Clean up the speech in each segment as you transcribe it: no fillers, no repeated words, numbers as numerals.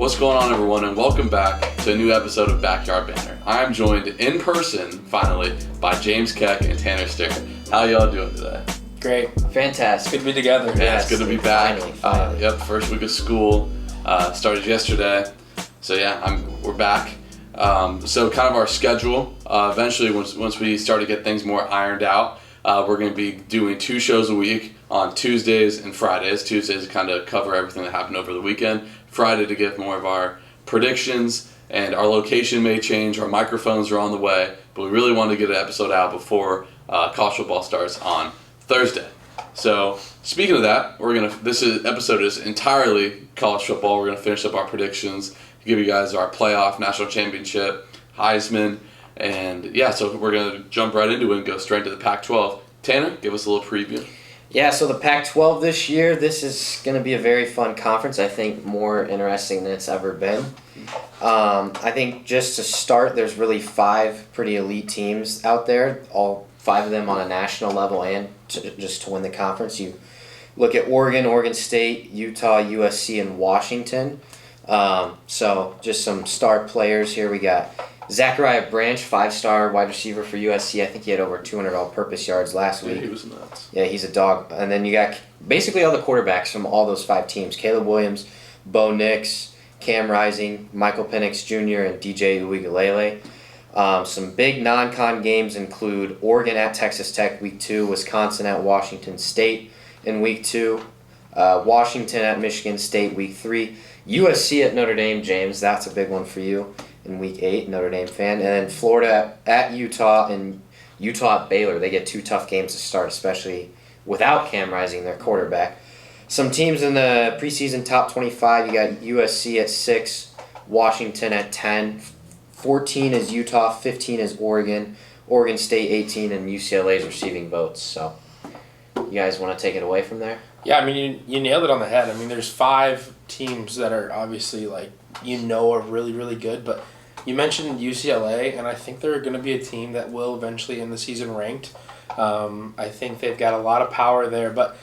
What's going on, everyone, and welcome back to a new episode of Backyard Banter. I'm joined in person, finally, by James Keck and Tanner Sterrett. How y'all doing today? Great. Fantastic. Good to be together. Yeah, it's good to be back. Finally. First week of school started yesterday. So we're back. So kind of our schedule, eventually once we start to get things more ironed out, we're going to be doing 2 shows a week on Tuesdays and Fridays. Tuesdays to kind of cover everything that happened over the weekend. Friday to give more of our predictions, and our location may change. Our microphones are on the way, but we really wanted to get an episode out before college football starts on Thursday. So speaking of that, episode is entirely college football. We're going to finish up our predictions, give you guys our playoff, national championship, Heisman, and so we're going to jump right into it and go straight to the Pac-12. Tanner, give us a little preview. Yeah, so the Pac-12 this year, this is going to be a very fun conference. I think more interesting than it's ever been. I think just to start, there's really 5 pretty elite teams out there, all 5 of them on a national level and just to win the conference. You look at Oregon, Oregon State, Utah, USC, and Washington. So just some star players here. We got Zachariah Branch, 5-star wide receiver for USC. I think he had over 200 all-purpose yards last week. Yeah, he was nuts. Yeah, he's a dog. And then you got basically all the quarterbacks from all those 5 teams. Caleb Williams, Bo Nix, Cam Rising, Michael Penix Jr., and DJ Uiagalelei. Some big non-con games include Oregon at Texas Tech Week 2, Wisconsin at Washington State in Week 2, Washington at Michigan State Week 3, USC at Notre Dame, James. That's a big one for you in Week 8, Notre Dame fan. And then Florida at Utah and Utah at Baylor. They get 2 tough games to start, especially without Cam Rising, their quarterback. Some teams in the preseason top 25, you got USC at 6, Washington at 10, 14 is Utah, 15 is Oregon, Oregon State 18, and UCLA is receiving votes. So you guys want to take it away from there? Yeah, I mean, you nailed it on the head. I mean, there's 5 teams that are obviously, are really, really good. But you mentioned UCLA, and I think they're going to be a team that will eventually end the season ranked. I think they've got a lot of power there. But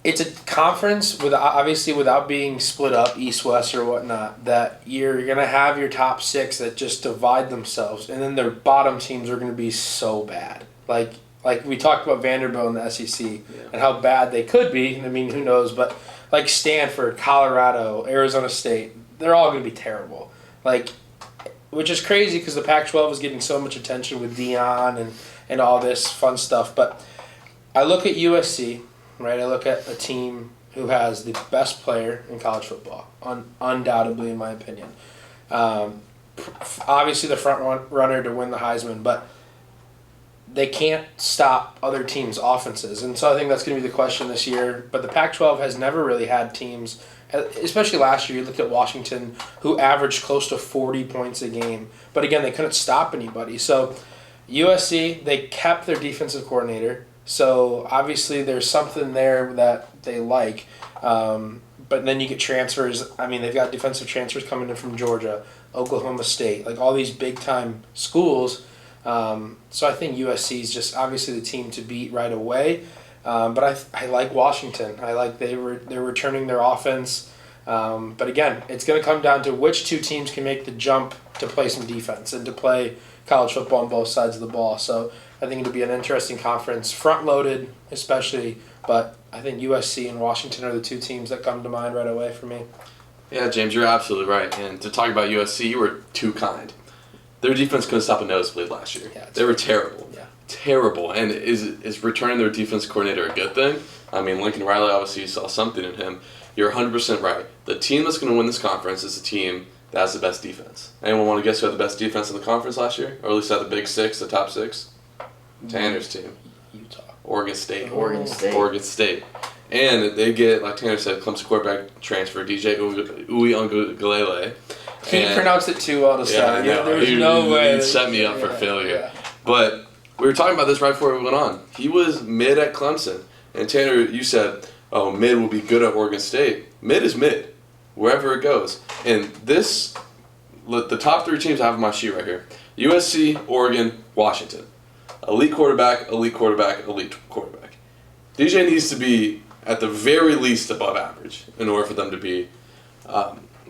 it's a conference, without being split up, East-West or whatnot, that you're going to have your top 6 that just divide themselves. And then their bottom teams are going to be so bad. Like we talked about Vanderbilt in the SEC and how bad they could be. I mean, who knows? But like Stanford, Colorado, Arizona State, they're all going to be terrible. Which is crazy because the Pac-12 is getting so much attention with Dion and all this fun stuff. But I look at USC, right? I look at a team who has the best player in college football, undoubtedly in my opinion. Obviously the front runner to win the Heisman, but they can't stop other teams' offenses. And so I think that's going to be the question this year. But the Pac-12 has never really had teams, especially last year. You look at Washington, who averaged close to 40 points a game. But again, they couldn't stop anybody. So USC, they kept their defensive coordinator. So obviously there's something there that they like. But then you get transfers. I mean, they've got defensive transfers coming in from Georgia, Oklahoma State, all these big-time schools. So I think USC is just obviously the team to beat right away. But I like Washington. I like they're returning their offense. But again, it's going to come down to which 2 teams can make the jump to play some defense and to play college football on both sides of the ball. So I think it'll be an interesting conference, front-loaded especially. But I think USC and Washington are the 2 teams that come to mind right away for me. Yeah, James, you're absolutely right. And to talk about USC, you were too kind. Their defense couldn't stop a nosebleed last year. Yeah, they were terrible. Yeah. Terrible. And is returning their defense coordinator a good thing? I mean, Lincoln Riley obviously saw something in him. You're 100% right. The team that's going to win this conference is the team that has the best defense. Anyone want to guess who had the best defense in the conference last year? Or at least had the big 6, the top 6? Tanner's team. Utah. Oregon State. Oregon State. And they get, like Tanner said, Clemson quarterback transfer, DJ Uiagalelei. He pronounced it too well to start. Yeah, There's no way. He set me up for failure. Yeah. But we were talking about this right before we went on. He was mid at Clemson. And Tanner, you said, mid will be good at Oregon State. Mid is mid, wherever it goes. And the top 3 teams I have on my sheet right here. USC, Oregon, Washington. Elite quarterback, elite quarterback, elite quarterback. DJ needs to be at the very least above average in order for them to be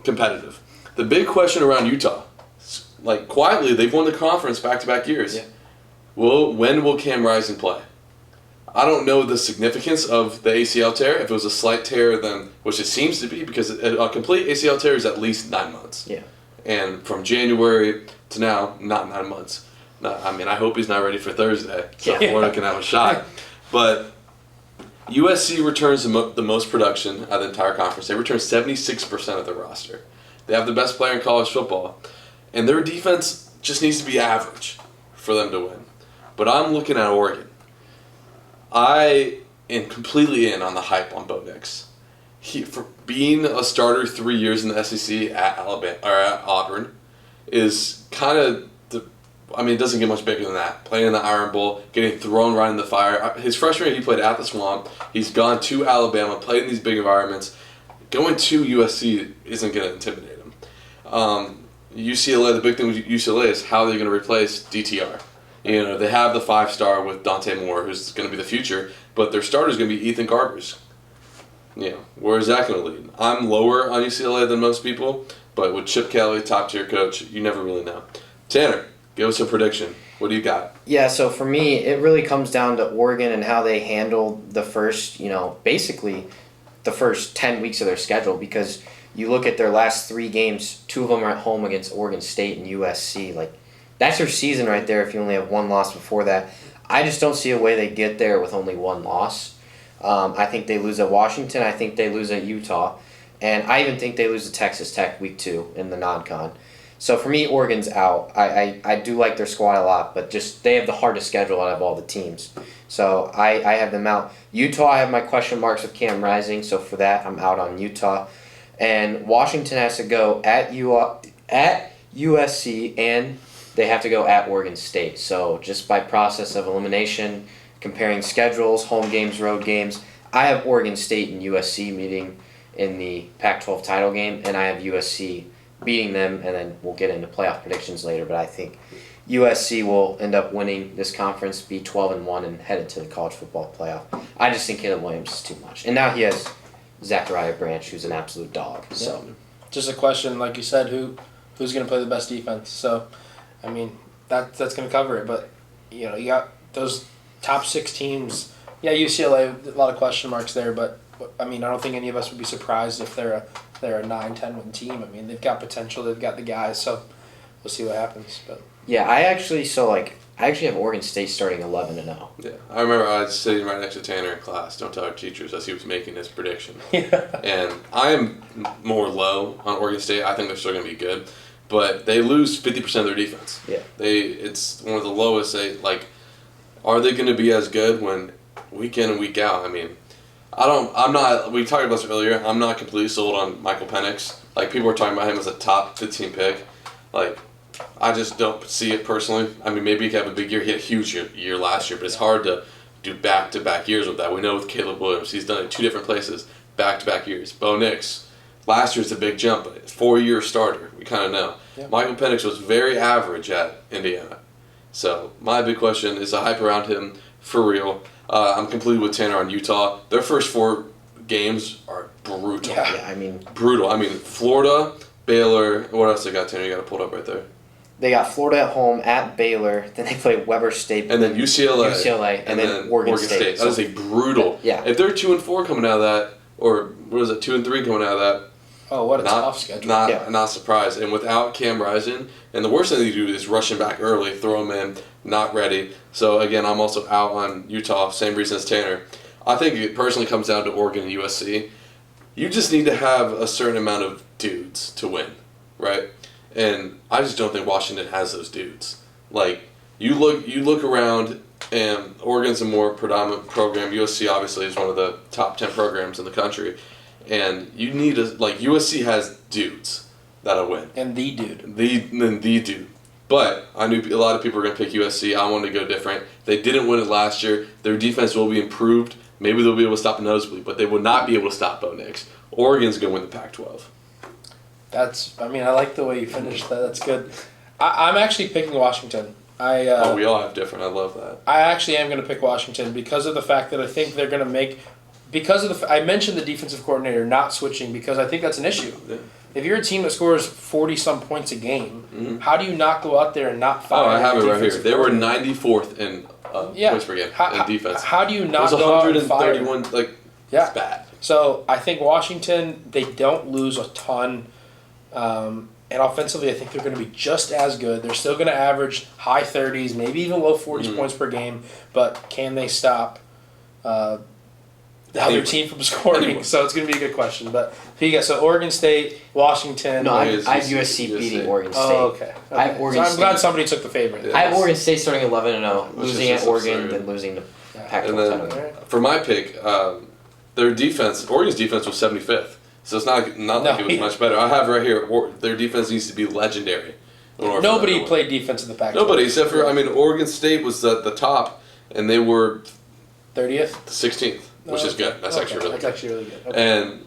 competitive. The big question around Utah, like quietly, they've won the conference back-to-back years. Yeah. When will Cam Rising play? I don't know the significance of the ACL tear. If it was a slight tear, then which it seems to be, because a complete ACL tear is at least 9 months. Yeah. And from January to now, not 9 months. No, I mean, I hope he's not ready for Thursday, so Florida can have a shot. But USC returns the most production out of the entire conference. They return 76% of their roster. They have the best player in college football. And their defense just needs to be average for them to win. But I'm looking at Oregon. I am completely in on the hype on Bo Nix. For being a starter 3 years in the SEC at Alabama or at Auburn is kind of it doesn't get much bigger than that. Playing in the Iron Bowl, getting thrown right in the fire. His freshman year, he played at the Swamp. He's gone to Alabama, played in these big environments. Going to USC isn't going to intimidate him. UCLA, the big thing with UCLA is how they're going to replace DTR. You know, they have the 5-star with Dante Moore, who's going to be the future, but their starter is going to be Ethan Garbers. You know, where is that going to lead? I'm lower on UCLA than most people, but with Chip Kelly, top-tier coach, you never really know. Tanner, give us a prediction. What do you got? Yeah, so for me, it really comes down to Oregon and how they handled the first, basically the first 10 weeks of their schedule, because you look at their last 3 games, 2 of them are at home against Oregon State and USC. Like, that's your season right there if you only have 1 loss before that. I just don't see a way they get there with only 1 loss. I think they lose at Washington. I think they lose at Utah. And I even think they lose to Texas Tech week 2 in the non-con. So for me, Oregon's out. I do like their squad a lot, but just they have the hardest schedule out of all the teams. So I have them out. Utah, I have my question marks with Cam Rising, so for that, I'm out on Utah. And Washington has to go at USC, and they have to go at Oregon State. So just by process of elimination, comparing schedules, home games, road games, I have Oregon State and USC meeting in the Pac-12 title game, and I have USC beating them, and then we'll get into playoff predictions later. But I think USC will end up winning this conference, be 12-1, and headed to the college football playoff. I just think Caleb Williams is too much. And now he has Zachariah Branch, who's an absolute dog. So, just a question, like you said, who's going to play the best defense? So, I mean, that's going to cover it. But you got those top 6 teams. Yeah, UCLA, a lot of question marks there. But I mean, I don't think any of us would be surprised if they're a 9-10 win team. I mean, they've got potential. They've got the guys. So, we'll see what happens. But yeah, I actually have Oregon State starting 11-0. Yeah, I remember I was sitting right next to Tanner in class. Don't tell our teachers as he was making his prediction. Yeah. And I am more low on Oregon State. I think they're still going to be good, but they lose 50% of their defense. Yeah. It's one of the lowest. Are they going to be as good when week in and week out? I mean, I'm not. We talked about this earlier. I'm not completely sold on Michael Penix. Like, people were talking about him as a top 15 pick. Like, I just don't see it personally. I mean, maybe he could have a big year. He had a huge year last year, but it's hard to do back-to-back years with that. We know with Caleb Williams, he's done it in 2 different places, back-to-back years. Bo Nix, last year's a big jump, but 4-year starter. We kind of know. Yeah. Michael Penix was very average at Indiana. So my big question is the hype around him for real. I'm completely with Tanner on Utah. Their first 4 games are brutal. Yeah, I mean... brutal. I mean, Florida, Baylor, what else they got, Tanner? You got it pulled up right there. They got Florida at home, at Baylor, then they play Weber State. And then UCLA. And then Oregon State. That is a brutal. Yeah. If they're 2-4 coming out of that, or what is it, 2-3 coming out of that. Oh, what a tough schedule. Not surprised. And without Cam Rising, and the worst thing they do is rush him back early, throw him in, not ready. So, again, I'm also out on Utah, same reason as Tanner. I think it personally comes down to Oregon and USC. You just need to have a certain amount of dudes to win, right? And I just don't think Washington has those dudes. Like, you look around, and Oregon's a more predominant program. USC obviously is one of the top 10 programs in the country. And you need USC has dudes that'll win. And the dude. The dude. But I knew a lot of people were going to pick USC. I wanted to go different. They didn't win it last year. Their defense will be improved. Maybe they'll be able to stop the nosebleed, but they will not be able to stop Bo Nix. Oregon's going to win the Pac-12. I like the way you finished that. That's good. I'm actually picking Washington. We all have different. I love that. I actually am going to pick Washington because of the fact that I think they're going to make... I mentioned the defensive coordinator not switching because I think that's an issue. Yeah. if you're a team that scores 40-some points a game, how do you not go out there and not fire? I have it your right here. defensive They were coordinator? 94th in points per game in defense. How do you It not was go out and fire? 131. Yeah. It's bad. So I think Washington, they don't lose a ton. And offensively, I think they're going to be just as good. They're still going to average high 30s, maybe even low 40s points per game. But can they stop the other team from scoring? Anyway. So it's going to be a good question. But who you got? So Oregon State, Washington. No, I It's have USC. USC beating Oregon State. Oh, okay. I have Oregon so I'm State. glad somebody took the favorite. Yeah. I have Oregon State starting 11-0, Which is losing at just Oregon, absurd. then losing to Yeah. Pac-12 And then title. Alright. for my pick, their defense, Oregon's defense was 75th. So it's not like it was much better. I have right here, their defense needs to be legendary. in order for them to Nobody win. played defense in the Pac-12. Nobody, except for, Oregon State was the top, and they were 30th? 16th, which is good. That's actually really That's good. actually really good.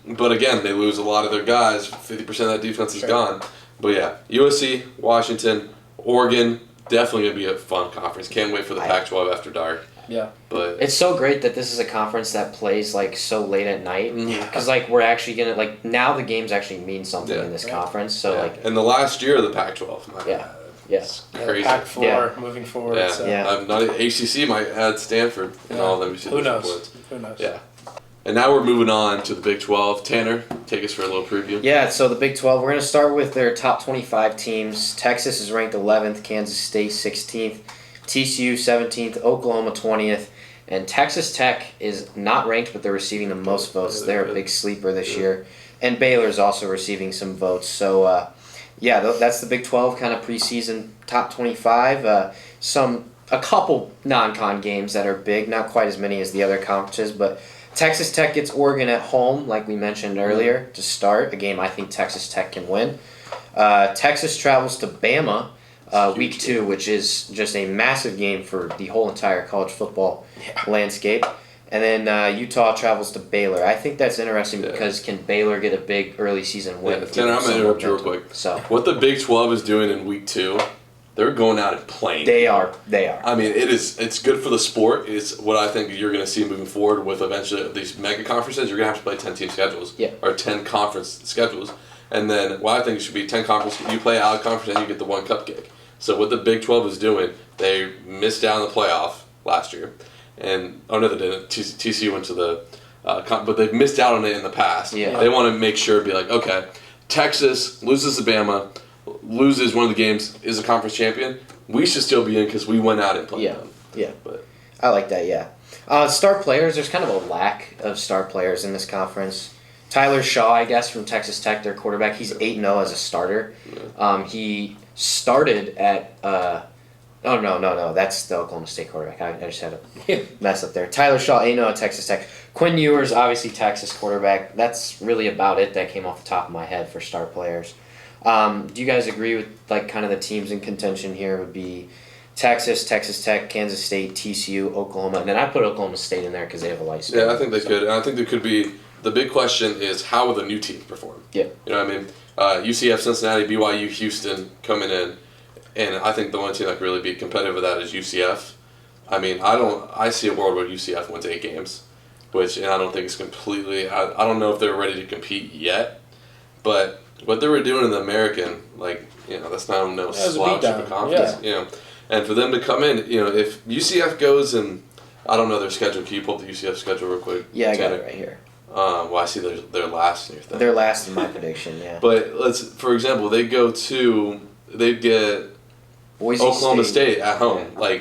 Okay. But again, they lose a lot of their guys. 50% of that defense is Sure. gone. But yeah, USC, Washington, Oregon, definitely gonna be a fun conference. Can't wait for the Pac-12 after dark. Yeah. But It's so great that this is a conference that plays like so late at night because like we're actually gonna like now the games actually mean something Yeah. in this Right. conference. So yeah. like and the last year of the Pac-12, my Yeah. God, yes, Yeah, crazy. Pac-4 Yeah. moving forward. Yeah, So. Yeah. I'm not ACC might add Stanford and all of them. You see Who those knows? reports. Who knows? Yeah. And now we're moving on to the Big 12. Tanner, take us for a little preview. yeah. So the Big 12, we're gonna start with their top 25 teams. Texas is ranked 11th, Kansas State 16th, TCU 17th, Oklahoma 20th, and Texas Tech is not ranked, but they're receiving the most votes. Yeah, They're a good. big sleeper this year, and Baylor's also receiving some votes. So yeah, that's the Big 12 kind of preseason top 25. A couple non-con games that are big, not quite as many as the other conferences, but Texas Tech gets Oregon at home, like we mentioned earlier, to start a game I think Texas Tech can win. Texas travels to Bama week 2, which is just a massive game for the whole entire college football landscape. And then Utah travels to Baylor. I think that's interesting because can Baylor get a big early season win? Yeah, Tanner, I'm going to interrupt you real quick. So What the Big 12 is doing in week 2, they're going out and playing. they are. I mean, it's good for the sport. It's what I think you're going to see moving forward with eventually these mega conferences. You're going to have to play 10 team schedules or 10 conference schedules. And then what I think it should be 10 conference. You play out of conference and you get the one cup gig. So what the Big 12 is doing, they missed out on the playoff last year. And, oh no, they didn't. TCU went to the, but they've missed out on it in the past. Yeah. They want to make sure, be like, okay, Texas loses to Bama, loses one of the games, is a conference champion. We should still be in because we went out and played them. Yeah. But I like that, yeah. Star players, there's kind of a lack of star players in this conference. Tyler Shaw, I guess, from Texas Tech, their quarterback, he's 8-0 as a starter. He started at, no, that's the Oklahoma State quarterback. I just had a mess up there. Tyler Shaw, 8-0 at Texas Tech. Quinn Ewers, obviously Texas quarterback. That's really about it that came off the top of my head for star players. Do you guys agree with like kind of the teams in contention here would be Texas, Texas Tech, Kansas State, TCU, Oklahoma, and then I put Oklahoma State in there because they have a license. yeah, I think they could. And I think there could be, the big question is how will the new teams perform? Yeah. You know what I mean? UCF, Cincinnati, BYU, Houston coming in. And I think the one team that could really be competitive with that is UCF. I mean, I see a world where UCF wins 8 games, and I don't think it's completely, I don't know if they're ready to compete yet, but what they were doing in the American, that's not no slouch of a conference, and for them to come in, if UCF goes and, I don't know their schedule, can you pull up the UCF schedule real quick? Yeah, I got it right here. Well, I see they're last in your thing. They're last in my prediction, yeah. But for example, they get Boise Oklahoma State at home. Yeah.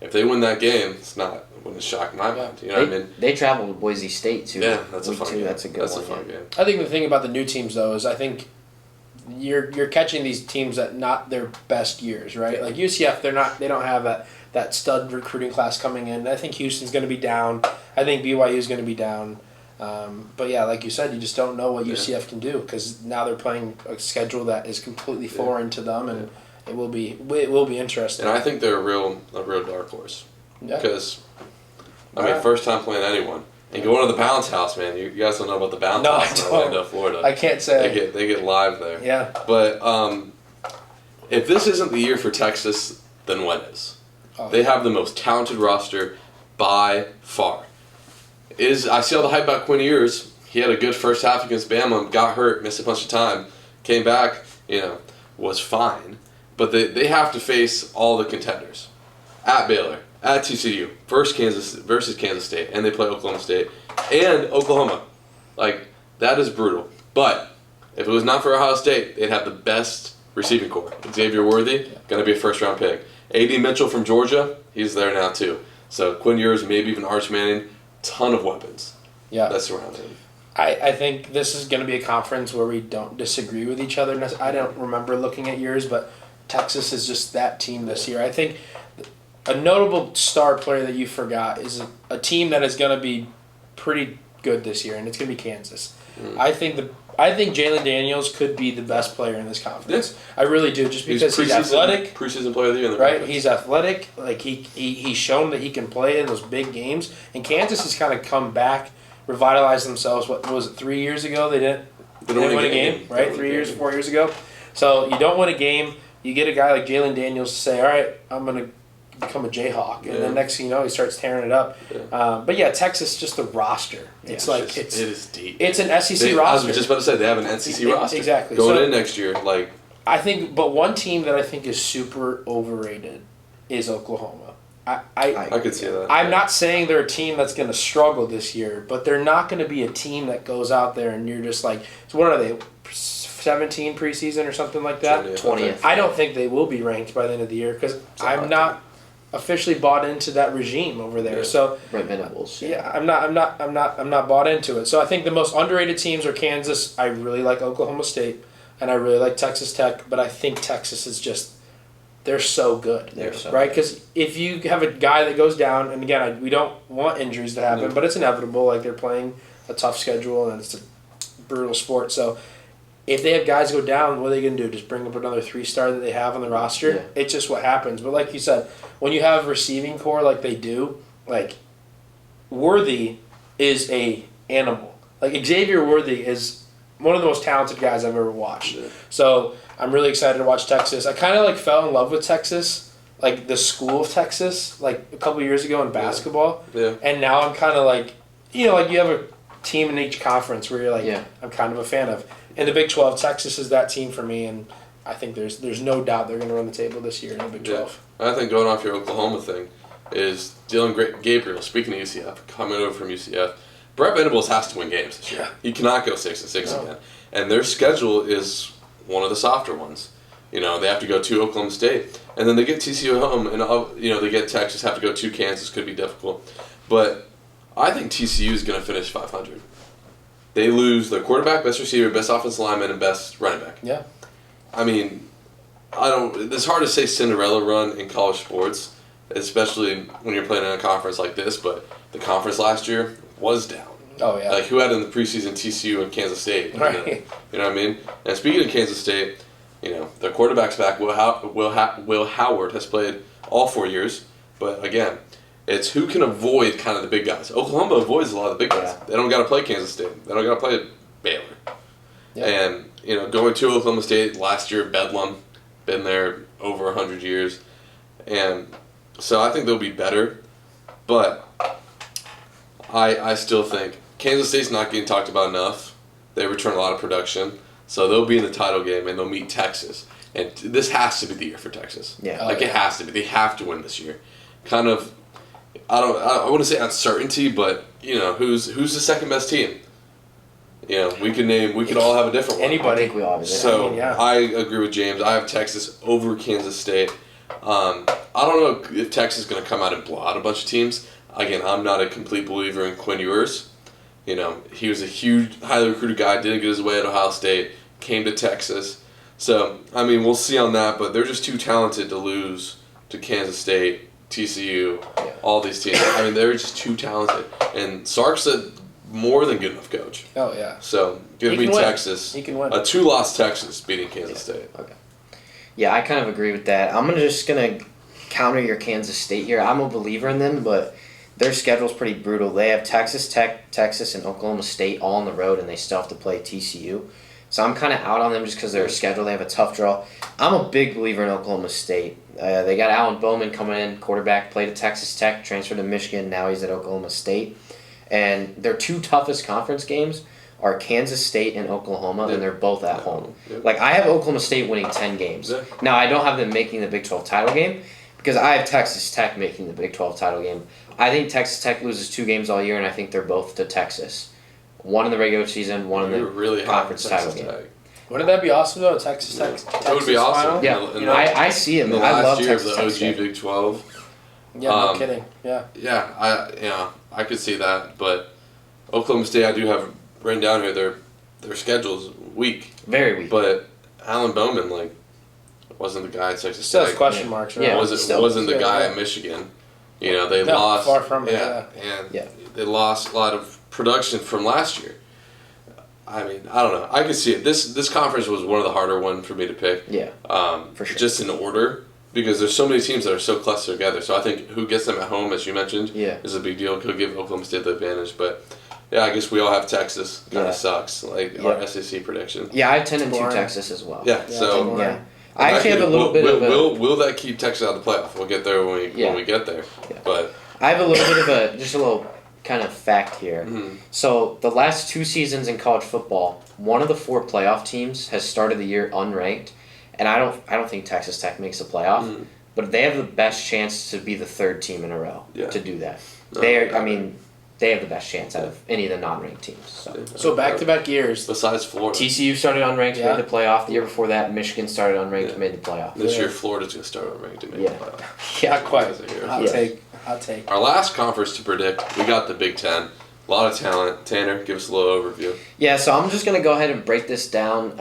If they win that game, it's not wouldn't shock my mind. You know what I mean? They travel to Boise State too. Yeah, that's a Week fun 2, game. That's a good That's one. a fun yeah. game. I think the thing about the new teams though is I think you're catching these teams at not their best years, right? Like UCF, they don't have that stud recruiting class coming in. I think Houston's going to be down. I think BYU is going to be down. But yeah, like you said, you just don't know what UCF can do because now they're playing a schedule that is completely foreign to them, and it will be interesting. And I think they're a real dark horse Yeah. because first time playing anyone. And going to the Bounce House, man. You guys don't know about the Bounce No, House I in don't. Orlando, Florida. I can't say. They get live there. Yeah. But if this isn't the year for Texas, then when is? Oh. They have the most talented roster by far. I see all the hype about Quinn Ewers. He had a good first half against Bama, got hurt, missed a bunch of time. came back, was fine. But they have to face all the contenders. At Baylor, at TCU, versus Kansas State, and they play Oklahoma State, and Oklahoma. Like, that is brutal. But if it was not for Ohio State, they'd have the best receiving corps. Xavier Worthy, going to be a first-round pick. A.D. Mitchell from Georgia, he's there now too. So Quinn Ewers, maybe even Arch Manning, ton of weapons that surround him. I think this is going to be a conference where we don't disagree with each other. I don't remember looking at yours, but Texas is just that team this year. I think a notable star player that you forgot is a team that is going to be pretty good this year, and it's going to be Kansas. I think Jalen Daniels could be the best player in this conference. Yeah. I really do, just because he's athletic. Preseason player of the year in the right? conference. He's athletic. Like he's shown that he can play in those big games. And Kansas has kind of come back, revitalized themselves. What was it? 3 years ago they didn't win a game, right? 4 years ago. So you don't win a game. You get a guy like Jalen Daniels to say, "All right, I'm gonna become a Jayhawk," and then next thing you know, he starts tearing it up. Yeah. But yeah, Texas, just the roster. It is deep. It's an SEC roster. I was just about to say they have an SEC roster. Exactly. Going in next year, like I think, but one team that I think is super overrated is Oklahoma. I could see that. I'm not saying they're a team that's going to struggle this year, but they're not going to be a team that goes out there and you're just like, so what are they? 17 preseason or something like that? 20th. I don't think they will be ranked by the end of the year because I'm not officially bought into that regime over there. Yeah. So Brent Venables. yeah, I'm not bought into it. So I think the most underrated teams are Kansas. I really like Oklahoma State, and I really like Texas Tech. But I think Texas is just they're so good. Right? Because if you have a guy that goes down, and again, we don't want injuries to happen, but it's inevitable. Like they're playing a tough schedule and it's a brutal sport. So if they have guys go down, what are they going to do? Just bring up another 3-star that they have on the roster? Yeah. It's just what happens. But like you said, when you have receiving core like they do, like Worthy is a animal. Like Xavier Worthy is one of the most talented guys I've ever watched. Yeah. So I'm really excited to watch Texas. I kind of like fell in love with Texas, like the school of Texas, like a couple years ago in basketball. Yeah. And now I'm kind of like, like you have a team in each conference where you're like, I'm kind of a fan of. In the Big 12, Texas is that team for me, and I think there's no doubt they're going to run the table this year in the Big 12. I think going off your Oklahoma thing is Dylan Gabriel, speaking of UCF, coming over from UCF, Brett Venables has to win games this year. Yeah. He cannot go 6-6 again. And their schedule is one of the softer ones. They have to go to Oklahoma State, and then they get TCU at home, and they get Texas, have to go to Kansas, could be difficult. But I think TCU is going to finish 500. They lose their quarterback, best receiver, best offensive lineman, and best running back. Yeah. I mean, it's hard to say Cinderella run in college sports, especially when you're playing in a conference like this, but the conference last year was down. Oh, yeah. Like, who had in the preseason TCU and Kansas State? Right. You know what I mean? And speaking of Kansas State, their quarterback's back. Will Howard has played all 4 years, but again, it's who can avoid kind of the big guys. Oklahoma avoids a lot of the big guys. Yeah. They don't got to play Kansas State. They don't got to play Baylor. Yeah. And, going to Oklahoma State last year, Bedlam, been there over 100 years. And so I think they'll be better. But I still think Kansas State's not getting talked about enough. They return a lot of production. So they'll be in the title game, and they'll meet Texas. And this has to be the year for Texas. Yeah. It has to be. They have to win this year. Kind of, I wouldn't say uncertainty, but, who's the second best team? We could all have a different one. Anybody. I think we all have it. So, yeah. I agree with James. I have Texas over Kansas State. I don't know if Texas is going to come out and blow out a bunch of teams. Again, I'm not a complete believer in Quinn Ewers. He was a huge, highly recruited guy, didn't get his way at Ohio State, came to Texas. So, we'll see on that, but they're just too talented to lose to Kansas State, TCU, all these teams. They're just too talented. And Sark's a more than good enough coach. Oh, yeah. So, give me Texas. He can win. A 2-loss Texas beating Kansas State. Okay. Yeah, I kind of agree with that. I'm just going to counter your Kansas State here. I'm a believer in them, but their schedule's pretty brutal. They have Texas Tech, Texas, and Oklahoma State all on the road, and they still have to play TCU. So I'm kind of out on them just because their schedule. They have a tough draw. I'm a big believer in Oklahoma State. They got Alan Bowman coming in, quarterback, played at Texas Tech, transferred to Michigan. Now he's at Oklahoma State. And their two toughest conference games are Kansas State and Oklahoma, Yeah. and they're both at home. Yeah. Like, I have Oklahoma State winning 10 games. Yeah. Now, I don't have them making the Big 12 title game because I have Texas Tech making the Big 12 title game. I think Texas Tech loses 2 games all year, and I think they're both to Texas. One in the regular season, one in You're the really high conference on title Texas game. Tech. Wouldn't that be awesome though? Texas Tech. That would be awesome. Final? Yeah, In You know, I see it. in the I last love year of Texas the Tech. OG schedule. Big 12. Yeah, no kidding. Yeah. Yeah, I could see that, but Oklahoma State, I do have written down here. Their schedule's weak, Very weak. but Alan Bowman wasn't the guy at Texas Still has Tech. question marks, right? Yeah. wasn't the Yeah, guy yeah. at Michigan. They No, lost. far from it, and Yeah. they lost a lot of production from last year. I mean, I don't know. I could see it. This conference was one of the harder ones for me to pick. Yeah, for sure. Just in order, because there's so many teams that are so clustered together. So I think who gets them at home, as you mentioned, Yeah. is a big deal. Could give Oklahoma State the advantage, but yeah, I guess we all have Texas. Kind Yeah. of sucks, like Yeah. our SEC prediction. Yeah, I have 10 and 2 Boring. Texas as well. Yeah. Yeah, So boring. Yeah. I actually have a little bit of a... will that keep Texas out of the playoff? We'll get there when we get there. Yeah. But I have a little bit of just a little kind of fact here. Mhm. So the last 2 seasons in college football, one of the 4 playoff teams has started the year unranked, and I don't think Texas Tech makes the playoff, Mhm. but they have the best chance to be the 3rd team in a row Yeah. to do that. No, They have the best chance out of any of the non-ranked teams. So back-to-back years. besides Florida, TCU started unranked, Yeah. made the playoff. The year before that, Michigan started unranked, Yeah. made the playoff. this Yeah. year Florida's going to start unranked to make Yeah. the playoff. Yeah, Not quite. Guys are here. Hot Yeah. take. Hot take. Our last conference to predict, we got the Big Ten. A lot of talent. Tanner, give us a little overview. Yeah, so I'm just going to go ahead and break this down,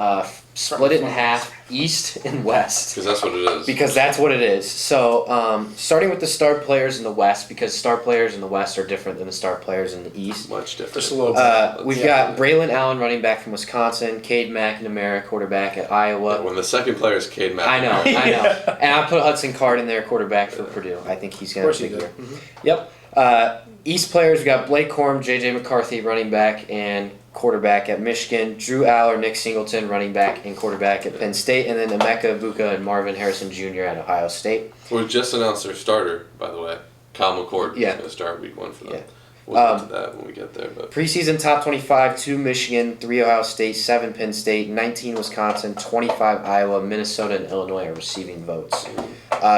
split it in half, East and West. Because that's what it is. Because that's what it is. So, starting with the star players in the West, because star players in the West are different than the star players in the East. Much different. Just a little We've Yeah. got Braylon Allen, running back from Wisconsin, Cade McNamara, quarterback at Iowa. When the second player is Cade Mack. I know. Yeah. And I put Hudson Card in there, quarterback for Purdue. I think he's Of going course to you have a did. big year. Yep. East players, we got Blake Corum, J.J. McCarthy, running back and quarterback at Michigan, Drew Aller, Nick Singleton, running back and quarterback at Penn State, and then Emeka Ibuka and Marvin Harrison Jr. at Ohio State. We just announced their starter, by the way. Kyle McCord Yeah. is going to start week 1 for them. Yeah. We'll get to that when we get there. But Preseason top 25, 2 Michigan, 3 Ohio State, 7 Penn State, 19 Wisconsin, 25 Iowa, Minnesota, and Illinois are receiving votes.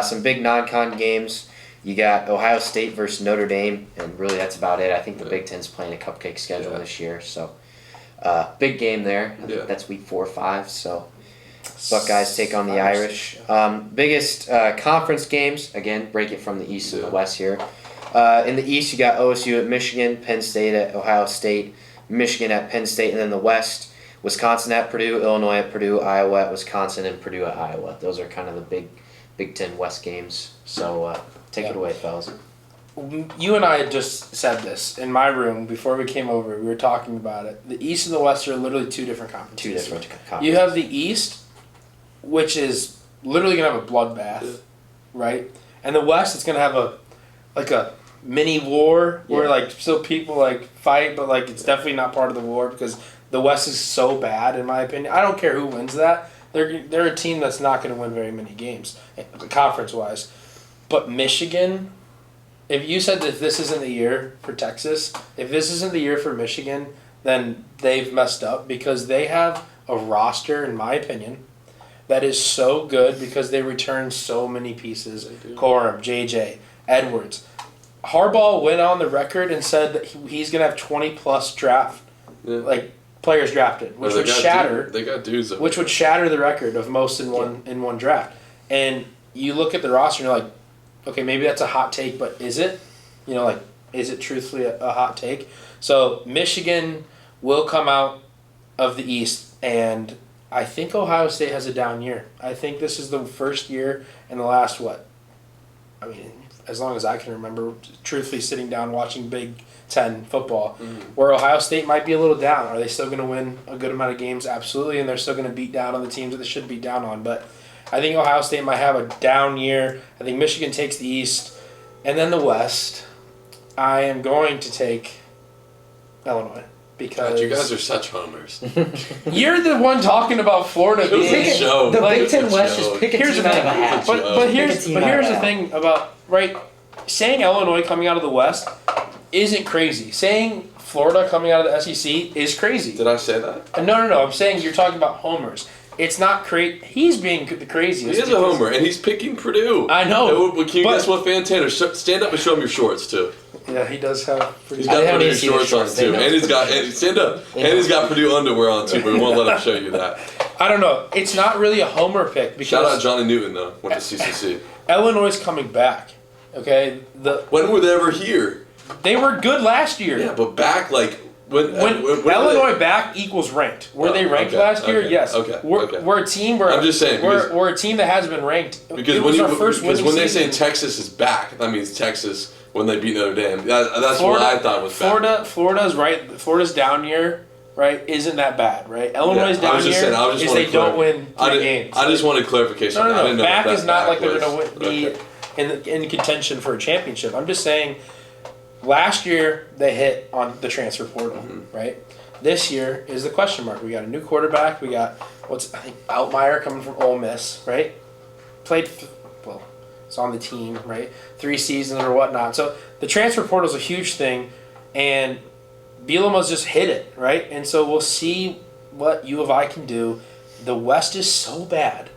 Some big non-con games. You got Ohio State versus Notre Dame, and really that's about it. I think the Big Ten's playing a cupcake schedule Yeah. this year, so big game there. I think Yeah. that's week 4 or 5, so Buckeyes take on the 5 or Irish. Biggest conference games, again, break it from the East and the Yeah. West here. In the East, you got OSU at Michigan, Penn State at Ohio State, Michigan at Penn State, and then the West, Wisconsin at Purdue, Illinois at Purdue, Iowa at Wisconsin, and Purdue at Iowa. Those are kind of the Big Ten West games. So take it away, fellas. You and I had just said this in my room before we came over. We were talking about it. The East and the West are literally 2 different conferences. 2 different conferences. You have the East, which is literally gonna have a bloodbath, Yeah. right? And the West, it's gonna have a mini war where Yeah. like still people like fight, but like it's definitely not part of the war because the West is so bad in my opinion. I don't care who wins that. They're a team that's not gonna win very many games, conference wise. But Michigan, if you said that this isn't the year for Texas, if this isn't the year for Michigan, then they've messed up because they have a roster, in my opinion, that is so good because they return so many pieces. They do. Corum, JJ, Edwards. Harbaugh went on the record and said that he's going to have 20-plus draft, Yeah. like players drafted, which They would got shatter They got dudes. Over which would shatter the record of most in one draft. And you look at the roster and you're like, okay, maybe that's a hot take, but is it? Is it truthfully a hot take? So Michigan will come out of the East, and I think Ohio State has a down year. I think this is the first year in the last, as long as I can remember, truthfully sitting down watching Big Ten football, where Ohio State might be a little down. Are they still going to win a good amount of games? Absolutely, and they're still going to beat down on the teams that they should beat down on. But I think Ohio State might have a down year. I think Michigan takes the East. And then the West, I am going to take Illinois. Because God, you guys are such homers. you're the one talking about Florida It was being... a joke. The Like, Big Ten it's a West joke. just pick a Here's team the out of a thing. hat. But here's Pick a team out of the a hat. thing about, right, saying Illinois coming out of the West isn't crazy. Saying Florida coming out of the SEC is crazy. Did I say that? No. I'm saying you're talking about homers. It's not crazy. He's being the craziest. He is a homer, and he's picking Purdue. I know. Can you guess what, fan Tanner? Stand up and show him your shorts, too. Yeah, he does have pretty. He's got Purdue shorts on, too. And he's got, stand up. And he's got Purdue underwear on, too, but we won't let him show you that. I don't know. It's not really a homer pick. Because shout out Johnny Newton, though. Went to CCC. Illinois is coming back. Okay? When were they ever here? They were good last year. Yeah, but back, like... When Illinois back equals ranked. Were they ranked last year? Okay, yes. Okay. We're a team. I'm just saying. We're a team that has been ranked. Because when they say Texas is back, that means Texas when they beat Notre Dame. That's Florida, what I thought was back. Florida's right. Florida's down year, right? Isn't that bad, right? Illinois' down year is they don't win 3 games. I just wanted clarification. No. Back is not like they're going to be in contention for a championship. I'm just saying. Last year, they hit on the transfer portal, right? This year is the question mark. We got a new quarterback. We got, Altmaier coming from Ole Miss, right? It's on the team, right? 3 seasons or whatnot. So the transfer portal is a huge thing, and Bielema's just hit it, right? And so we'll see what U of I can do. The West is so bad,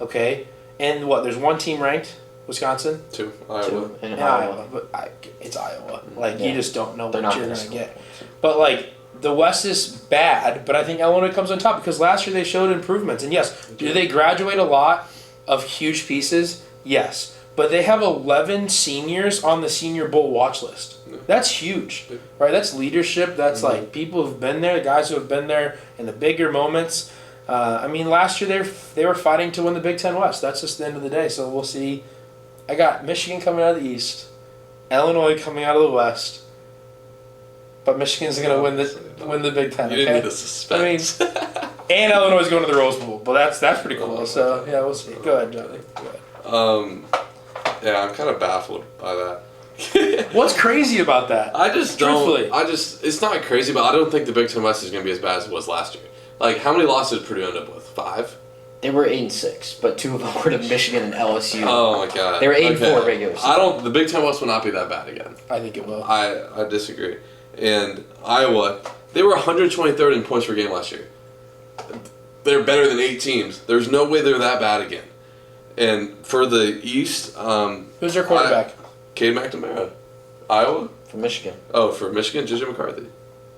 okay? And there's 1 team ranked? Wisconsin? 2. Iowa. And Iowa. But it's Iowa. You just don't know what you're going to get. But, the West is bad, but I think Illinois comes on top because last year they showed improvements. And, yes, do they graduate a lot of huge pieces? Yes. But they have 11 seniors on the Senior Bowl watch list. That's huge, right? That's leadership. That's, people who've been there, guys who have been there in the bigger moments. Last year they were fighting to win the Big Ten West. That's just the end of the day. So we'll see. I got Michigan coming out of the East, Illinois coming out of the West, but Michigan's going to win the Big Ten. You didn't need the suspense. And Illinois is going to the Rose Bowl, but that's pretty cool. So yeah, we'll see. Go ahead, Johnny. Go ahead. Yeah, I'm kind of baffled by that. What's crazy about that? I just don't. It's not crazy, but I don't think the Big Ten West is going to be as bad as it was last year. How many losses did Purdue end up with? 5. They were 8-6, but 2 of them were to Michigan and LSU. Oh my god! They were 8-4 regular season. The Big Ten West will not be that bad again. I think it will. I disagree. And Iowa, they were 123rd in points per game last year. They're better than 8 teams. There's no way they're that bad again. And for the East, who's their quarterback? Cade McNamara, Iowa. From Michigan. Oh, for Michigan, JJ McCarthy.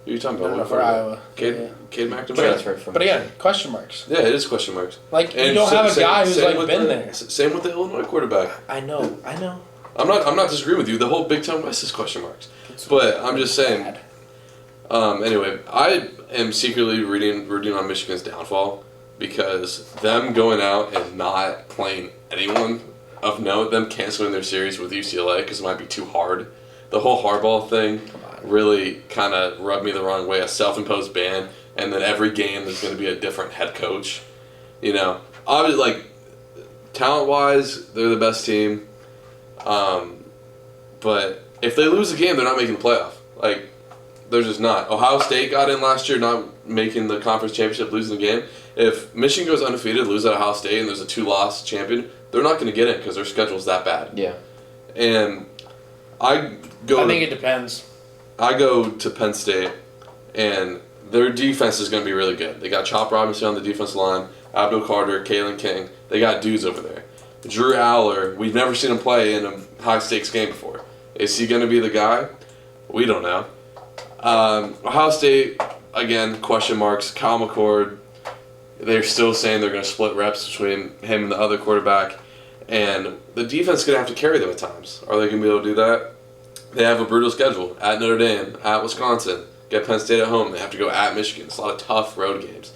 Who are you talking about? No, for Iowa. Cade McNamara. But again, question marks. Yeah, it is question marks. You don't have a guy who's been there. Same with the Illinois quarterback. I know. I'm not disagreeing with you. The whole Big Ten West is question marks. But I'm just saying. Anyway, I am secretly rooting on Michigan's downfall because them going out and not playing anyone of note, them canceling their series with UCLA because it might be too hard. The whole Harbaugh thing really kind of rubbed me the wrong way. A self-imposed ban, and then every game there's going to be a different head coach. Obviously, talent-wise, they're the best team. But if they lose a game, they're not making the playoff. They're just not. Ohio State got in last year, not making the conference championship, losing the game. If Michigan goes undefeated, lose at Ohio State, and there's a 2-loss champion, they're not going to get in because their schedule's that bad. Yeah. And I think it depends. I go to Penn State, and their defense is going to be really good. They got Chop Robinson on the defense line, Abdul Carter, Kalen King. They got dudes over there. Drew Aller, we've never seen him play in a high-stakes game before. Is he going to be the guy? We don't know. Ohio State, again, question marks. Kyle McCord, they're still saying they're going to split reps between him and the other quarterback. And the defense is going to have to carry them at times. Are they going to be able to do that? They have a brutal schedule. At Notre Dame, at Wisconsin, get Penn State at home. They have to go at Michigan. It's a lot of tough road games.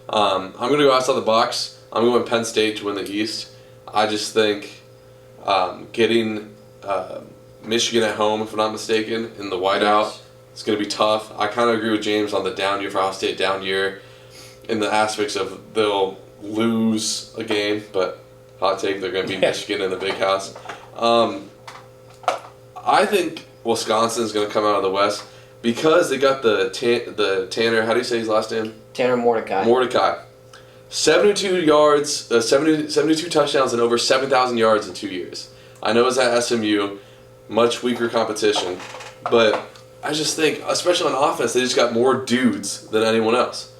I'm going to go outside the box. I'm going Penn State to win the East. I just think getting Michigan at home, if I'm not mistaken, in the whiteout, it's going to be tough. I kind of agree with James on the down year for Ohio State, down year in the aspects of they'll lose a game, but hot take, they're going to beat Michigan in the big house. I think Wisconsin's going to come out of the West because they got the Tanner, how do you say his last name? Tanner Mordecai. 72 yards, 72 touchdowns, and over 7,000 yards in 2 years. I know it's at SMU, much weaker competition, but I just think, especially on offense, they just got more dudes than anyone else.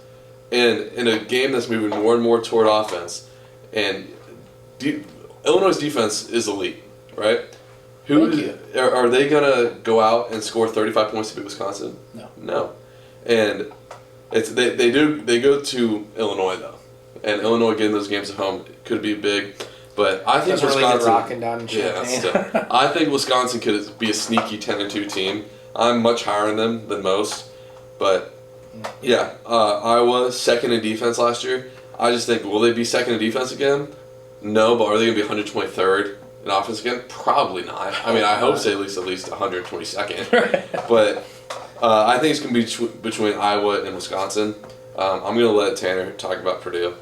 And in a game that's moving more and more toward offense, and Illinois' defense is elite, right? Are they gonna go out and score 35 points to beat Wisconsin? No. And they go to Illinois though, and Illinois getting those games at home could be big. But I think Wisconsin really rocking down in Champaign. I think Wisconsin could be a sneaky 10-2 team. I'm much higher on them than most, but yeah, Iowa second in defense last year. I just think, will they be second in defense again? No, but are they going to be 123rd in offense again? Probably not. I mean, I hope they at least 122nd. But I think it's going to be between Iowa and Wisconsin. I'm going to let Tanner talk about Purdue.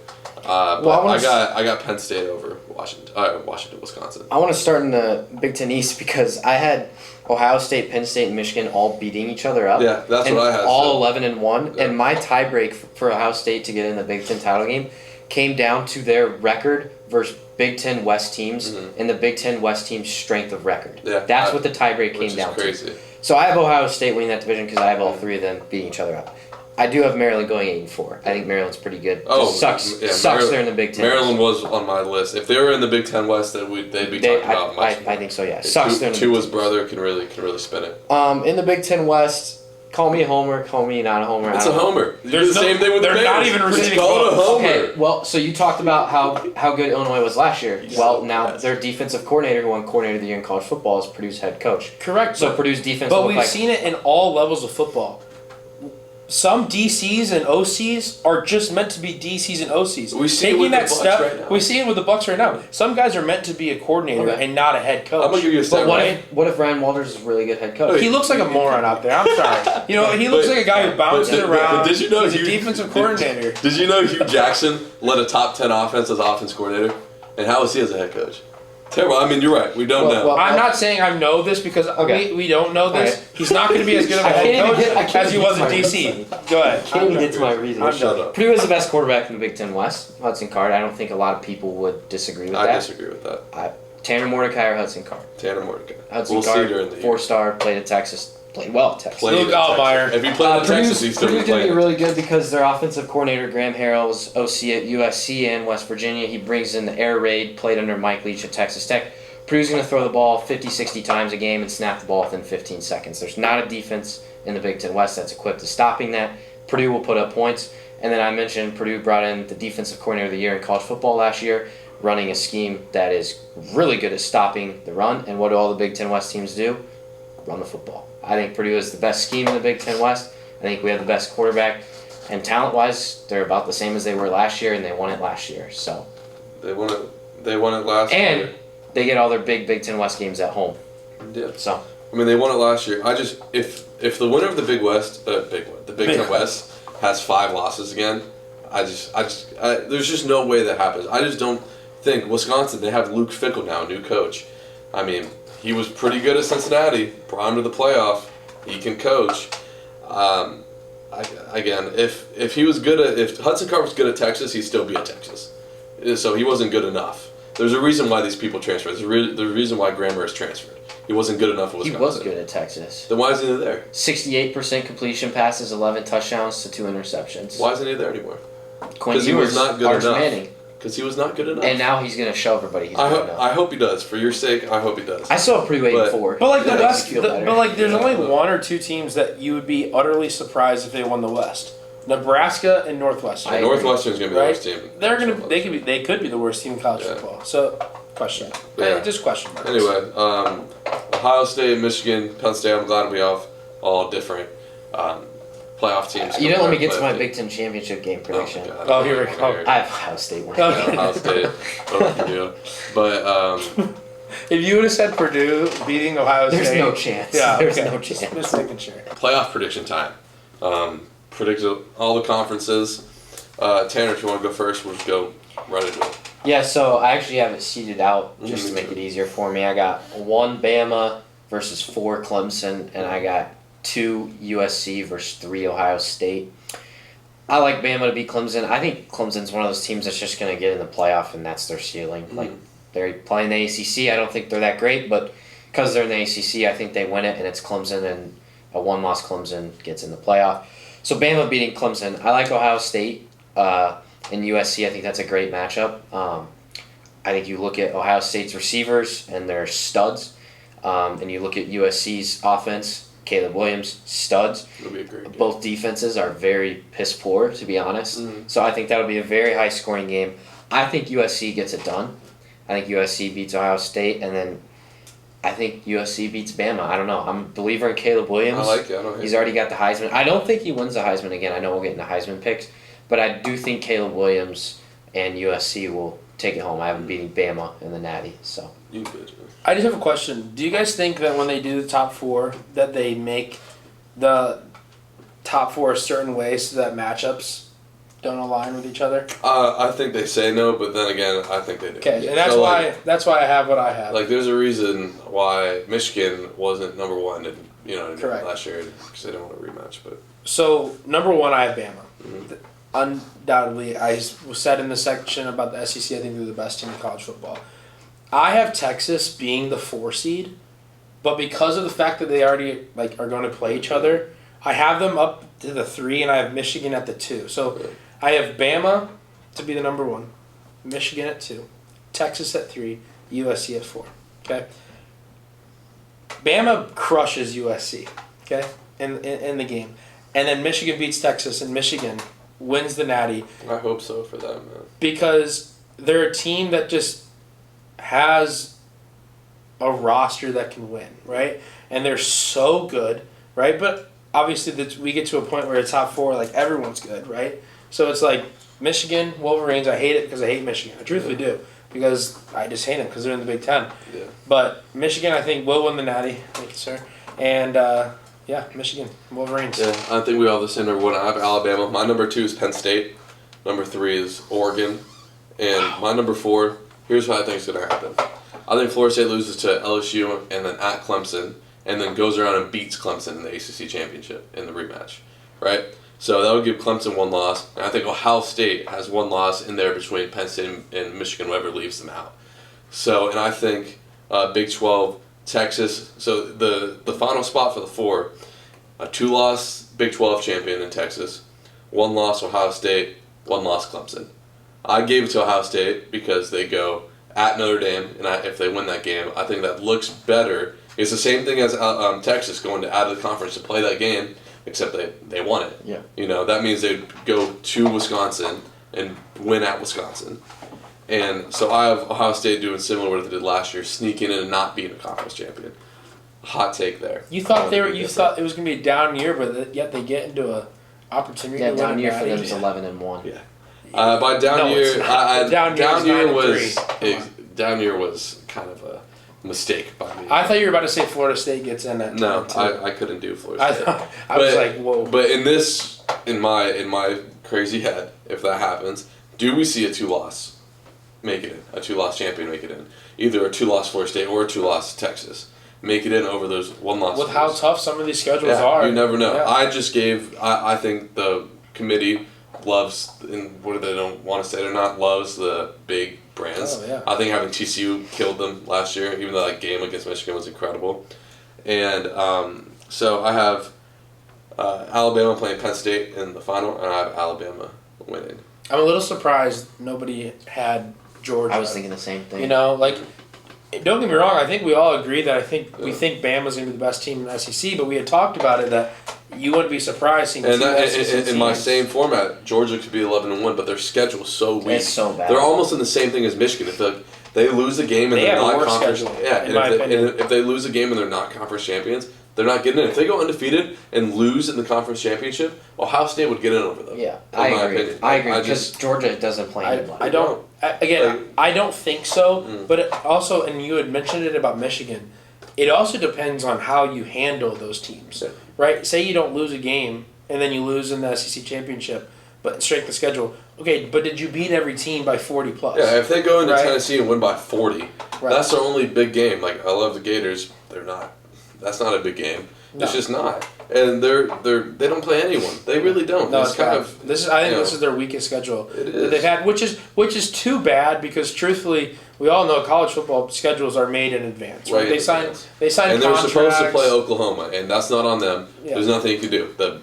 But I got Penn State over Washington, Wisconsin. I want to start in the Big Ten East because I had Ohio State, Penn State, and Michigan all beating each other up. Yeah, that's what I had. All 11-1, and my tiebreak for Ohio State to get in the Big Ten title game came down to their record versus Big Ten West teams and the Big Ten West team's strength of record. Yeah, that's what the tiebreak came down to. So I have Ohio State winning that division because I have all three of them beating each other up. I do have Maryland going 8-4. I think Maryland's pretty good. Sucks they're in the Big Ten. Maryland was on my list. If they were in the Big Ten West, then they'd be talking about much more. I think so. Yeah, sucks. Tua's brother can really spin it. In the Big Ten West, call me a homer, call me not a homer. It's a homer. There's the same thing with the Bears. They're not even receiving votes. A homer. Okay, well, so you talked about how good Illinois was last year. Well, now their defensive coordinator, who won Coordinator of the Year in college football, is Purdue's head coach. Correct. So Purdue's defense. But we've seen it in all levels of football. Some DCs and OCs are just meant to be DCs and OCs. We see it with the Bucks right now. We see it with the Bucks right now. Some guys are meant to be a coordinator and not a head coach. I'm gonna give you a second. But what if Ryan Walters is a really good head coach? He looks like a moron out there. I'm sorry. He looks like a guy who bounces around. But did you know he's a defensive coordinator? Did you know Hugh Jackson led a top 10 offense as offense coordinator? And how was he as a head coach? Terrible. I mean, you're right. We don't know. Well, I'm not saying I know this because we don't know this. Right. He's not going to be as good of a head coach as he was in DC. Go ahead. I can't even get to my reason. Shut up. Purdue is the best quarterback in the Big Ten West. Hudson Card. I don't think a lot of people would disagree with that. I disagree with that. Tanner Mordecai or Hudson Card? Tanner Mordecai. Hudson Card, 4-star, played at Texas. Played well at Texas. Luke Altmaier. If he played at Texas, he's still Purdue's going to be really good because their offensive coordinator, Graham Harrell, was OC at USC and West Virginia. He brings in the air raid, played under Mike Leach at Texas Tech. Purdue's going to throw the ball 50, 60 times a game and snap the ball within 15 seconds. There's not a defense in the Big Ten West that's equipped to stopping that. Purdue will put up points. And then I mentioned Purdue brought in the defensive coordinator of the year in college football last year, running a scheme that is really good at stopping the run. And what do all the Big Ten West teams do? Run the football. I think Purdue is the best scheme in the Big Ten West. I think we have the best quarterback. And talent-wise, they're about the same as they were last year, and they won it last year. So They won it last year. And they get all their Big Ten West games at home. Yeah. So I mean, they won it last year. If the winner of the Big Ten West has 5 losses again, there's just no way that happens. I just don't think Wisconsin. They have Luke Fickell now, new coach. I mean, he was pretty good at Cincinnati, brought him to the playoff. He can coach. Again, if he was good if Hudson Card was good at Texas, he'd still be at Texas. So he wasn't good enough. There's a reason why these people transferred. There's a reason why Grammer is transferred. He wasn't good enough at Wisconsin. He was good at Texas. Then why isn't he there? 68% completion passes, 11 touchdowns to 2 interceptions. Why isn't he there anymore? Because he was not good enough. Because he was not good enough. And now he's going to show everybody he's good enough. I hope he does. For your sake, I hope he does. I saw a pretty way before. But like the West, there's only 1 or 2 teams that you would be utterly surprised if they won the West. Nebraska and Northwestern. Northwestern's going to be the worst team. They could be the worst team in college football. So question. Just question marks. Anyway, Ohio State, Michigan, Penn State. I'm glad we have all different playoff teams. You didn't let me get to my Big Ten championship game prediction. Oh, here we go. I have Ohio State winning. Ohio State over Purdue, but if you would have said Purdue beating Ohio State, there's no chance. Yeah, there's no chance. Just making sure. Playoff prediction time. Predicted all the conferences. Tanner, if you want to go first, we'll just go right into it. Yeah, so I actually have it seeded out just to make it easier for me. I got 1 Bama versus 4 Clemson, and I got 2 USC versus 3 Ohio State. I like Bama to beat Clemson. I think Clemson's one of those teams that's just going to get in the playoff, and that's their ceiling. Like, they're playing the ACC. I don't think they're that great, but because they're in the ACC, I think they win it, and it's Clemson and A one-loss Clemson gets in the playoff. So Bama beating Clemson. I like Ohio State and USC. I think that's a great matchup. I think you look at Ohio State's receivers and they're studs. And you look at USC's offense, Caleb Williams, studs. It'll be a great game. Both defenses are very piss poor, to be honest. Mm-hmm. So I think that'll be a very high-scoring game. I think USC gets it done. I think USC beats Ohio State, and then I think USC beats Bama. I don't know. I'm a believer in Caleb Williams. I like it. I don't hate He's it. already got the Heisman. I don't think he wins the Heisman again. I know we'll get into Heisman picks, but I do think Caleb Williams and USC will take it home. I have him beating Bama in the Natty. So You bitch, man. I just have a question. Do you guys think that when they do the top 4, that they make the top 4 a certain way so that matchups don't align with each other? I think they say no, but then again, I think they do. Okay, and that's So, why I have what I have. Like, there's a reason why Michigan wasn't number 1 and Correct. last year because they didn't want a rematch. But So number 1, I have Bama. Mhm. Undoubtedly, I said in the section about the SEC, I think they're the best team in college football. I have Texas being the 4 seed, but because of the fact that they already are going to play each other, I have them up to the 3, and I have Michigan at the 2. So I have Bama to be the number 1, Michigan at 2, Texas at 3, USC at 4. Okay. Bama crushes USC. Okay, in the game, and then Michigan beats Texas, and Michigan wins the Natty I hope so for them, man. because they're a team that just has a roster that can win, right? And they're so good, right? But obviously, we get to a point where it's top 4, like everyone's good, right? So it's like Michigan, Wolverines. I hate it because I hate Michigan. I truthfully do because I just hate them because they're in the Big Ten. Yeah. But Michigan, I think, will win the Natty. Thank you, sir. And Michigan, Wolverines. Yeah, I think we all have the same number 1. I have Alabama. My number 2 is Penn State. Number 3 is Oregon. And my number 4, here's what I think is going to happen. I think Florida State loses to LSU and then at Clemson and then goes around and beats Clemson in the ACC championship in the rematch, right? So that would give Clemson 1 loss. And I think Ohio State has 1 loss in there between Penn State and Michigan, whoever leaves them out. So, and I think Big 12, Texas. So the final spot for the 4, a 2-loss Big 12 champion in Texas, 1 loss Ohio State, 1 loss Clemson. I gave it to Ohio State because they go at Notre Dame, and if they win that game, I think that looks better. It's the same thing as Texas going to out of the conference to play that game, except they won it. Yeah. That means they'd go to Wisconsin and win at Wisconsin. And so I have Ohio State doing similar to what they did last year, sneaking in and not being a conference champion. Hot take there. You thought thought it was going to be a down year, but yet they get into a opportunity. Yeah, to down win year a for them Natty. is 11-1. Yeah. By down No, year, it's not. Down year was 9-3. down year was kind of a mistake by me. I thought you were about to say Florida State gets in at No, 22. I couldn't do Florida State. I was like, whoa. But in my crazy head, if that happens, do we see a 2-loss make it in? A 2-loss champion make it in? Either a 2-loss Florida State or a 2-loss Texas. Make it in over those 1-loss. With how tough some of these schedules are. You never know. Yeah. I think the committee loves, and what they don't want to say it or not, loves the big brands. Oh, yeah. I think having TCU killed them last year, even though that game against Michigan was incredible. And so I have Alabama playing Penn State in the final, and I have Alabama winning. I'm a little surprised nobody had Georgia. I was thinking the same thing. Don't get me wrong. I think we all agree that we think Bama's going to be the best team in the SEC, but we had talked about it that you wouldn't be surprised seeing And two SEC in my teams. same format, Georgia could be 11-1, but their schedule is so weak. It's so bad. They're almost in the same thing as Michigan. If they lose a game and They they're have a not worse conference, schedule, yeah, in my opinion. and if they lose a game and they're not conference champions, they're not getting in. If they go undefeated and lose in the conference championship, Ohio State would get in over them. Yeah, in my I agree. opinion. I agree because Georgia doesn't play anybody. I don't. I don't think so. Mm. But it also, and you had mentioned it about Michigan. It also depends on how you handle those teams, Yeah. right? Say you don't lose a game and then you lose in the SEC championship, but strength of schedule. Okay, but did you beat every team by 40 plus? Yeah, if they go into Right. Tennessee and win by 40, Right. that's their only big game. Like, I love the Gators. They're not. That's not a big game. It's just not. And they don't play anyone. They really don't. No, it's kind of. I think this is their weakest schedule It is. that they've had, which is too bad because truthfully, we all know college football schedules are made in advance. Right? They sign and they're contracts. supposed to play Oklahoma, and that's not on them. Yeah. There's nothing you can do. The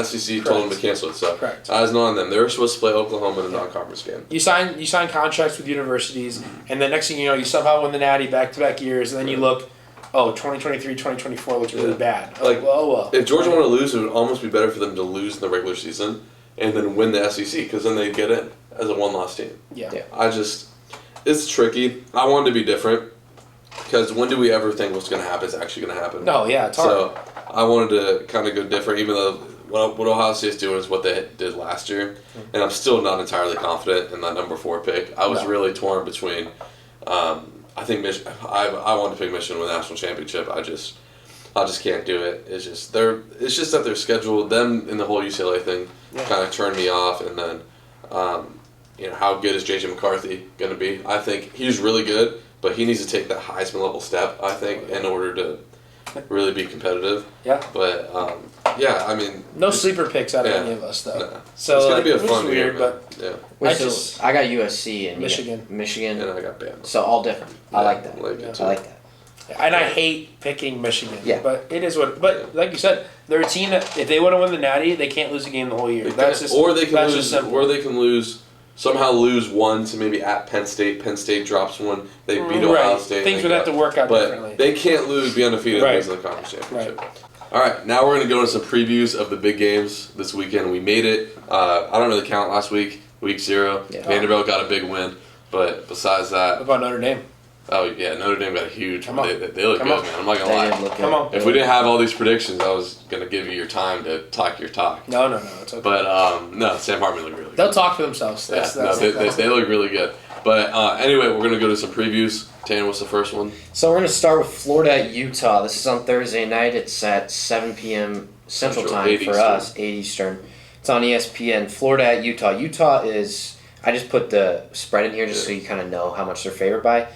SEC told them to cancel it, so Correct. that is not on them. They're supposed to play Oklahoma in a non-conference game. You sign contracts with universities, and the next thing you know, you somehow win the Natty back-to-back years, and then you look, 2023, 2024 looks really bad. Well. If Georgia want to lose, it would almost be better for them to lose in the regular season and then win the SEC, because then they get in as a one-loss team. Yeah. It's tricky. I wanted to be different, because when do we ever think what's going to happen is actually going to happen? No, yeah, it's hard. So I wanted to kind of go different, even though what Ohio State's doing is what they did last year, and I'm still not entirely confident in that number 4 pick. I was really torn between. I think I wanted to pick Michigan with the national championship. I just can't do it. It's just that their schedule, them and the whole UCLA thing, kind of turned me off. And then, how good is JJ McCarthy going to be? I think he's really good, but he needs to take that Heisman level step. I think in order to really be competitive. Yeah. But no sleeper picks out of any of us though. Nah. So it's gonna be a which fun is weird, game, but yeah. I got USC and Michigan. And I got Bama. So all different. I like that. It I like that. And I hate picking Michigan. Yeah. But it is what. But like you said, they're a team that if they want to win the Natty, they can't lose a game the whole year. Or they can lose. Somehow lose one to maybe at Penn State. Penn State drops one. They beat Ohio State. Things would have to work out differently. But they can't be undefeated and lose in the conference championship. Right. All right, now we're going to go into some previews of the big games this weekend. We made it. I don't really count last week, week 0. Yeah. Vanderbilt got a big win. But besides that... What about Notre Dame? Oh, yeah, Notre Dame got a huge one. They look Come good, on. man. I'm not going to lie. Come on. If we didn't have all these predictions, I was going to give you your time to talk your talk. No, it's okay. But, no, Sam Hartman looked really good. They'll talk for themselves. They look really good. But anyway, we're going to go to some previews. Tanner, what's the first one? So we're going to start with Florida at Utah. This is on Thursday night. It's at 7 p.m. Central Time for us, 8 Eastern. It's on ESPN. Florida at Utah. Utah is, I just put the spread in here just so you kind of know how much they're favored by.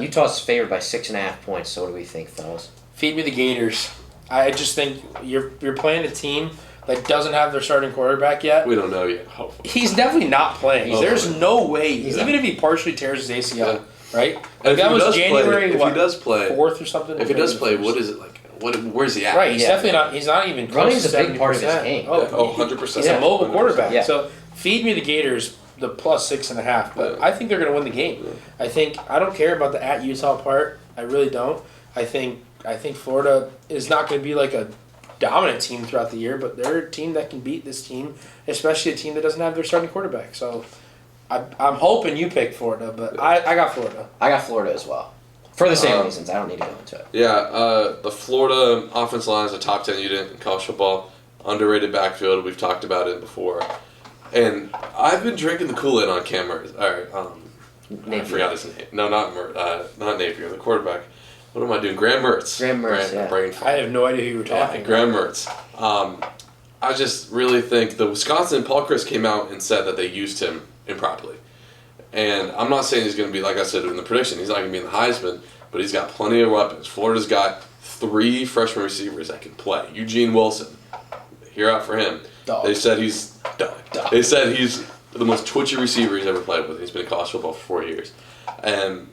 Utah's favored by 6.5 points. So what do we think, fellas? Feed me the Gators. I just think you're playing a team that doesn't have their starting quarterback yet. We don't know yet, hopefully. He's definitely not playing. There's no way. Even if he partially tears his ACL, right? And that was January, if he does play 4th or something? If he does play, what is it like? Where's he at? Right, he's definitely not. He's not even close. Running's a big part of his game. 100%. He's a mobile quarterback. Yeah. So feed me the Gators, the plus 6.5. But I think they're going to win the game. Yeah. I don't care about the at Utah part. I really don't. I think Florida is not going to be like a dominant team throughout the year, but they're a team that can beat this team, especially a team that doesn't have their starting quarterback. So I'm hoping you pick Florida, but I got Florida. I got Florida as well. For the same reasons. I don't need to go into it. Yeah, the Florida offense line is a top 10 unit in college football. Underrated backfield. We've talked about it before. And I've been drinking the Kool-Aid on Cam Mertz. I forgot his name. No, not Napier, the quarterback. What am I doing? Graham Mertz. Brain fart. I have no idea who you were talking about. Graham Mertz. I just really think the Wisconsin, Paul Chris came out and said that they used him improperly. And I'm not saying he's going to be, like I said in the prediction, he's not going to be in the Heisman, but he's got plenty of weapons. Florida's got 3 freshman receivers that can play. Eugene Wilson, hear out for him. Dog. They said he's the most twitchy receiver he's ever played with. He's been in college football for 4 years. And,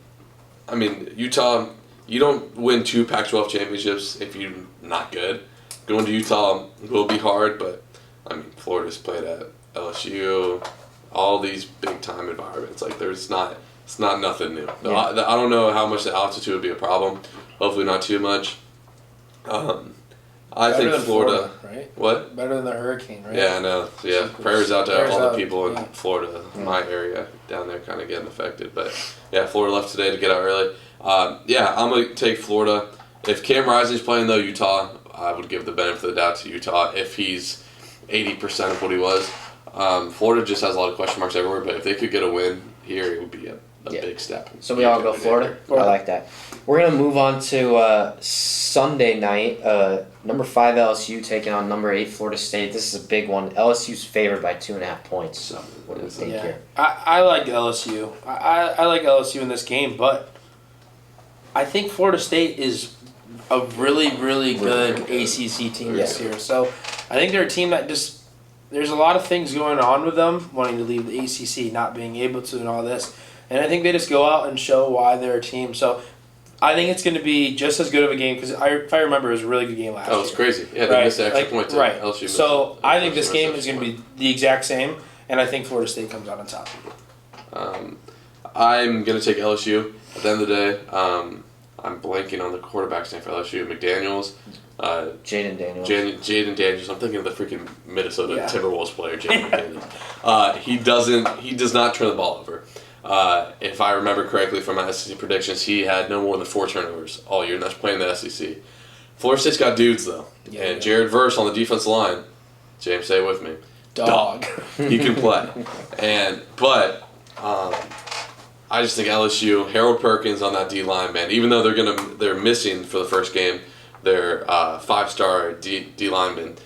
I mean, Utah, you don't win 2 Pac-12 championships if you're not good. Going to Utah will be hard, but, I mean, Florida's played at LSU, all these big-time environments. Like, it's not nothing new. Yeah. I don't know how much the altitude would be a problem. Hopefully not too much. I think Florida, right? What? Better than the hurricane, right? Yeah, I know. Yeah, prayers out to Prayers all out, the people in Florida, my area down there, kind of getting affected. But yeah, Florida left today to get out early. I'm gonna take Florida. If Cam Rising's playing though, Utah, I would give the benefit of the doubt to Utah if he's 80% of what he was. Florida just has a lot of question marks everywhere, but if they could get a win here, it would be a big step. So we all go Florida? I like that. We're going to move on to Sunday night. Number 5 LSU taking on number 8 Florida State. This is a big one. LSU's favored by 2.5 points. So what do you think here? I like LSU. I like LSU in this game, but I think Florida State is a really, really good ACC team this year. So I think they're a team that just there's a lot of things going on with them wanting to leave the ACC, not being able to, and all this. And I think they just go out and show why they're a team. So I think it's going to be just as good of a game because if I remember, it was a really good game last year. Oh, it's crazy. Yeah, they missed the extra point. Right. LSU So I think this game is going to be the exact same, and I think Florida State comes out on top. I'm going to take LSU. At the end of the day, I'm blanking on the quarterback's name for LSU. McDaniels. Jaden Daniels. Jaden Daniels. I'm thinking of the freaking Minnesota Timberwolves player, Jaden McDaniels. He does not turn the ball over. If I remember correctly from my SEC predictions, he had no more than 4 turnovers all year, and that's playing the SEC. Florida State's got dudes, though. And Jared Verse on the defensive line. James, say it with me. Dog. He can play. But I just think LSU, Harold Perkins on that D line, man. Even though they're missing for the first game their 5-star D lineman.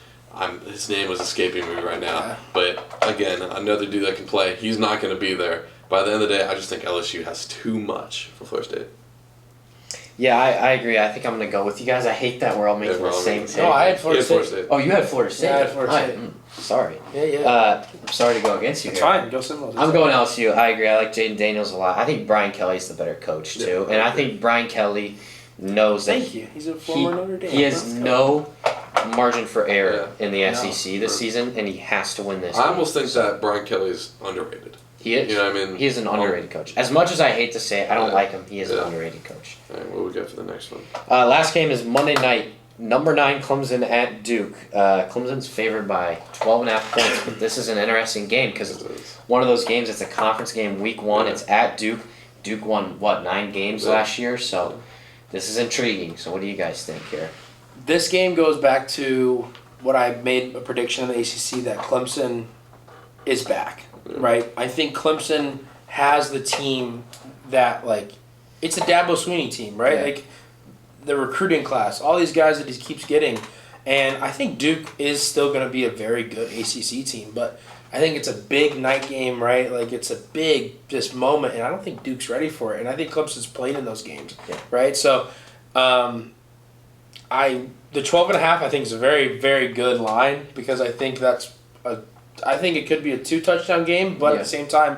His name was escaping me right now. Yeah. But again, another dude that can play. He's not going to be there. By the end of the day, I just think LSU has too much for Florida State. Yeah, I agree. I think I'm going to go with you guys. I hate that we're all making the same take. No, I had Florida State. Oh, you had Florida State? Yeah, I had Florida State. Sorry. Yeah. I'm sorry to go against you It's here. fine. Go Seminoles. I'm going LSU. I agree. I like Jaden Daniels a lot. I think Brian Kelly's the better coach, too. And I think Brian Kelly knows that Thank you. He's a former Notre Dame. he has no margin for error in the SEC this season, and he has to win this I game. almost think that Brian Kelly is underrated. He is. You know what I mean? He is an underrated coach. As much as I hate to say it, I don't like him. He is an underrated coach. All right, what we got for the next one? Last game is Monday night. Number 9 Clemson at Duke. Clemson's favored by 12.5 points, but this is an interesting game because it's one of those games. It's a conference game, week 1. It's at Duke. Duke won 9 games last year, so this is intriguing. So what do you guys think here? This game goes back to what I made a prediction in the ACC that Clemson is back, right? I think Clemson has the team that, like, it's a Dabo Swinney team, right? Yeah. Like, the recruiting class, all these guys that he keeps getting. And I think Duke is still going to be a very good ACC team, but I think it's a big night game, right? Like, it's a big just moment, and I don't think Duke's ready for it. And I think Clemson's played in those games, right? So, the 12.5 I think is a very, very good line because I think I think it could be a 2-touchdown game, but at the same time,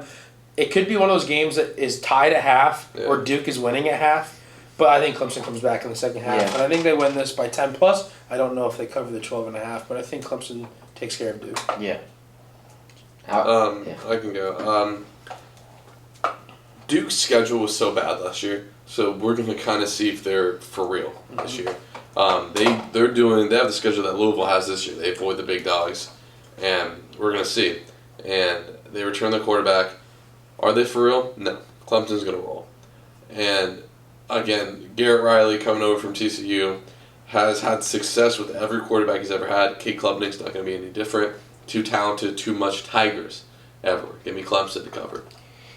it could be one of those games that is tied at half or Duke is winning at half. But I think Clemson comes back in the second half, and I think they win this by 10 plus. I don't know if they cover the 12.5, but I think Clemson takes care of Duke. Yeah. I can go. Duke's schedule was so bad last year, so we're going to kind of see if they're for real this year. They have the schedule that Louisville has this year. They avoid the big dogs, and we're going to see. And they return the quarterback. Are they for real? No. Clemson's going to roll. And again, Garrett Riley coming over from TCU has had success with every quarterback he's ever had. Kate Klubnik's not going to be any different. Too talented, too much Tigers ever. Give me Clemson to cover.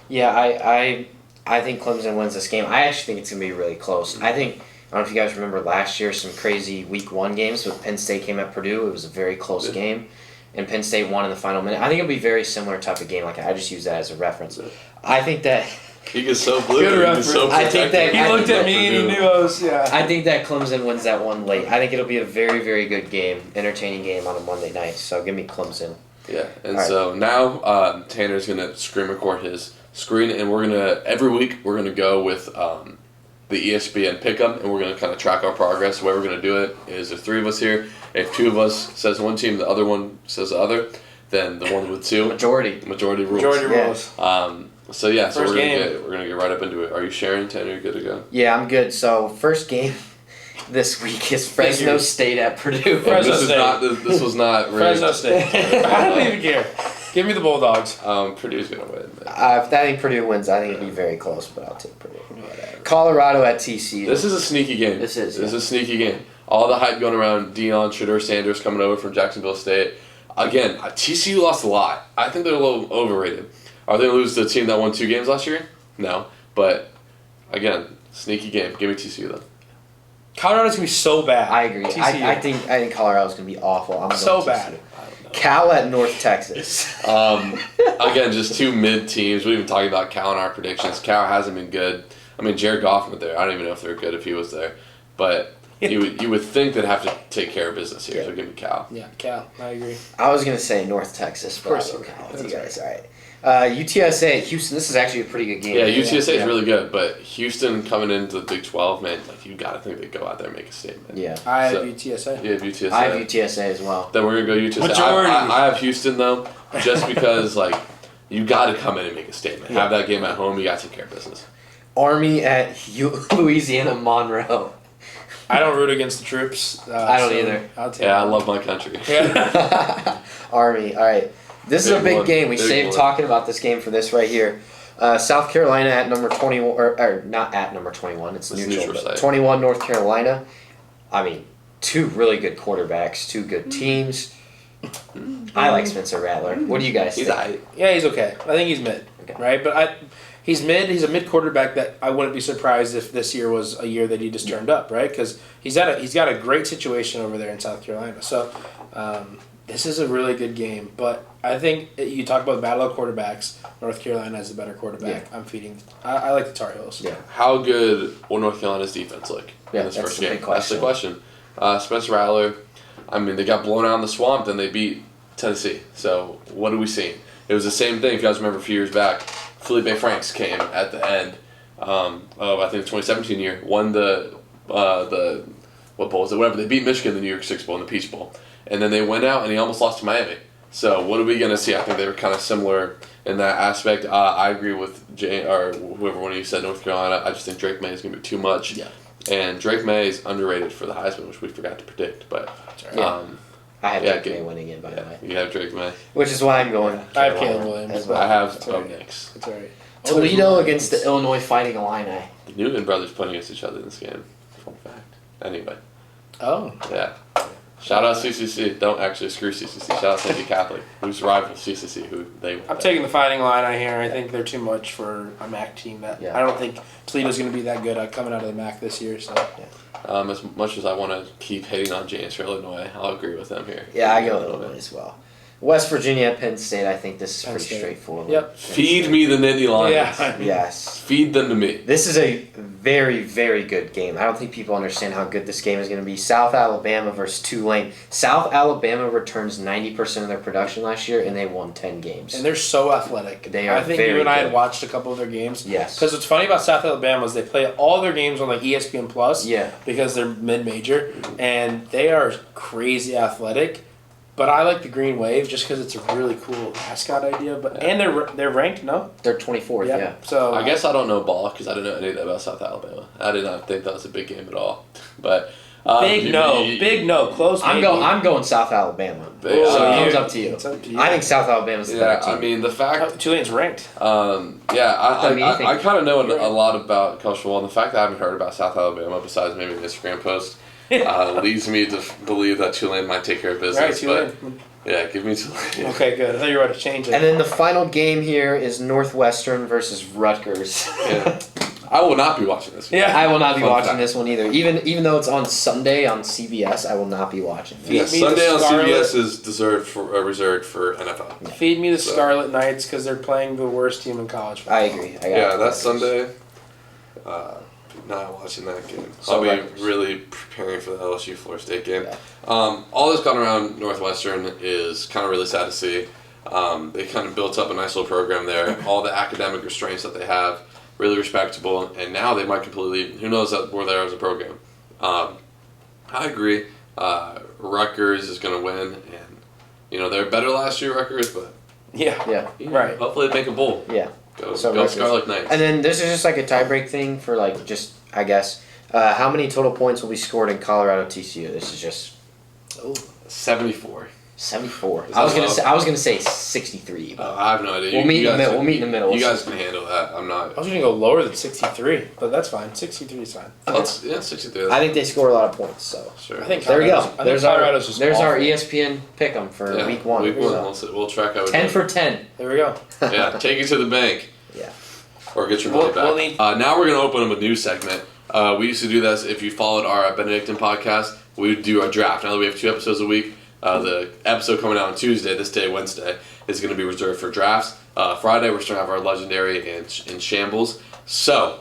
Yeah, I think Clemson wins this game. I actually think it's going to be really close. I don't know if you guys remember last year, some crazy week 1 games with Penn State came at Purdue. It was a very close game, and Penn State won in the final minute. I think it'll be a very similar type of game. Like, I just use that as a reference. I think that... He gets so blue. Good reference. So I think that He looked at me and he knew I was, I think that Clemson wins that one late. I think it'll be a very, very good game, entertaining game on a Monday night. So give me Clemson. Yeah, and so now Tanner's going to screen record his screen, and we're going to, every week, we're going to go with the ESPN pick'em, and we're going to kind of track our progress. The way we're going to do it is there's 3 of us here. If 2 of us says one team, the other one says the other, then the one with 2. Majority rules. Majority rules. So yeah, First we're gonna get right up into it. Are you sharing, Tanner? Are you good to go? Yeah, I'm good. So first game this week is Fresno State at Purdue. Fresno State. This was not rigged. Fresno State. I don't even care. Give me the Bulldogs. Purdue's gonna win. If I think Purdue wins, I think it'll be very close, but I'll take Purdue. Colorado at TCU. This is a sneaky game. This is a sneaky game. All the hype going around Deion Sanders coming over from Jacksonville State. Again, TCU lost a lot. I think they're a little overrated. Are they going to lose to a team that won 2 games last year? No. But, again, sneaky game. Give me TCU, though. Colorado's going to be so bad. I agree. I think Colorado's going to be awful. I'm so going bad. TCU. Cal at North Texas. Again, just 2 mid teams. We've been talking about Cal in our predictions. Cal hasn't been good. I mean, Jared Goff went there. I don't even know if they're good if he was there. But you would think they'd have to take care of business here. So give me Cal. Yeah, Cal. I agree. I was going to say North Texas, but course I'll go you Cal would. with you guys. All right. UTSA, Houston. This is actually a pretty good game. Yeah, UTSA is Yeah. really good, but Houston coming into the Big 12, man, like you gotta think they go out there and make a statement. Yeah. I have So- UTSA. Yeah, UTSA. I have UTSA as well. Then we're gonna go UTSA. Majority. I have Houston though, just because like you got to come in and make a statement. Have that game at home. You got to take care of business. Army at Louisiana Monroe. I don't root against the troops. I don't either. I'll take Yeah, I it. love my country. Yeah. Army. All right. This is a Big big one. game. We Big saved one. talking about this game for this right here. South Carolina at number 21, or not at number 21. It's neutral. neutral But site. 21 North Carolina. I mean, two really good quarterbacks, two good teams. I like Spencer Rattler. What do you guys He's think? aight. Yeah, he's okay. I think he's mid. Okay. Right? But he's mid. He's a mid quarterback that I wouldn't be surprised if this year was a year that he just turned up, right? Because he's got a great situation over there in South Carolina. So this is a really good game. But I think you talk about the battle of quarterbacks. North Carolina is the better quarterback. Yeah. I'm feeding. I like the Tar Heels. Yeah. How good will North Carolina's defense look Yeah, in this that's first the game? big That's the question. Spencer Rattler, I mean, they got blown out in the swamp, then they beat Tennessee. So what are we seeing? It was the same thing. If you guys remember a few years back, Felipe Franks came at the end of I think the 2017 year, won the what bowl was it? Whatever. They beat Michigan in the New York Six Bowl and the Peach Bowl, and then they went out and he almost lost to Miami. So what are we gonna see? I think they were kind of similar in that aspect. I agree with Jay or whoever one of you said North Carolina. I just think Drake May is gonna be too much. Yeah. And Drake May is underrated for the Heisman, which we forgot to predict. But Yeah. I have Yeah, Drake May good. winning it, by the way. you have Drake May. Which is why I'm going I have Carolina Caleb Williams. as well. I have That's all right. Nix. That's all right. Toledo against the Illinois Fighting Illini. The Newton brothers playing against each other in this game. Fun fact. Anyway, Oh. yeah. Shout out CCC. Don't actually screw CCC. Shout out St. Catholic, who's rival CCC, who they. I'm taking the Fighting Illini here. I think they're too much for a MAC team. Yeah. I don't think Toledo's going to be that good coming out of the MAC this year. So As much as I want to keep hating on James for Illinois, I'll agree with them here. Yeah, I go Illinois as well. West Virginia at Penn State, I think this is Penn pretty State. straightforward. Yep. Feed me the Nittany Lions. yeah, Yes. Feed them to me. This is a very, very good game. I don't think people understand how good this game is going to be. South Alabama versus Tulane. South Alabama returns 90% of their production last year, and they won 10 games. and they're so athletic. They are I think very you and I good. had watched a couple of their games. Yes. Because what's funny about South Alabama is they play all their games on like ESPN Plus. Yeah. Because they're mid-major, and they are crazy athletic. But I like the Green Wave just because it's a really cool mascot idea. But and they're ranked, no? They're 24th, yeah. So I guess I don't know ball because I didn't know anything about South Alabama. I did not think that was a big game at all. But big no, close. I'm maybe. going South Alabama. Big- So uh, thumbs up to you. It's up to you. I think South Alabama's the Yeah, better team. I mean the fact. Tulane's ranked. Yeah, What do you think? I kind of know a lot about college football, and the fact that I haven't heard about South Alabama besides maybe an Instagram post leads me to believe that Tulane might take care of business. Right, Tulane. But yeah, give me Tulane. Okay, good. I thought you were about to change it. And then the final game here is Northwestern versus Rutgers. Yeah. I will not be watching this. Yeah. I will not be Fun watching fact. this one either. Even though it's on Sunday on CBS, I will not be watching it. Yeah, Feed me the Sunday on Scarlet. CBS is reserved for NFL. Feed me the So- Scarlet Knights because they're playing the worst team in college football. I agree. I got Yeah, Rutgers. that's Sunday. Not watching that game. So I'll be Rutgers. really preparing for the LSU Florida State game. Yeah. All this gone around Northwestern is kind of really sad to see. They kind of built up a nice little program there. All the academic restraints that they have, really respectable, and now they might completely. Who knows that we're there as a program. I agree. Rutgers is going to win, and they're better last year, Rutgers, but Yeah. Yeah, Right. hopefully they make a bowl. yeah. Go So Rutgers. Scarlet Knights. And then this is just like a tiebreak thing for like just I guess how many total points will be scored in Colorado TCU? This is just 74. 74. Is I was that gonna low? say I was gonna say 63. But I have no idea. We'll meet in the guys middle. can- We'll meet in the middle. You guys can handle that. I'm I not. was going to go lower than 63, but that's fine. 63 is fine. Let's 63. I think they score a lot of points. So Sure. I think there we go. Colorado's- I think There's our Colorado's just our awful. ESPN pick'em for Yeah, week 1. Week 1. So, We'll track out. 10 for 10. There we go. Yeah, take it to the bank. Yeah. Or get your money We'll- back. we'll need- Now we're going to open up a new segment. We used to do this. If you followed our Benedictine podcast, we would do a draft. Now that we have 2 episodes a week, the episode coming out on Tuesday, this day, Wednesday, is going to be reserved for drafts. Friday, we're starting to have our legendary in shambles. So,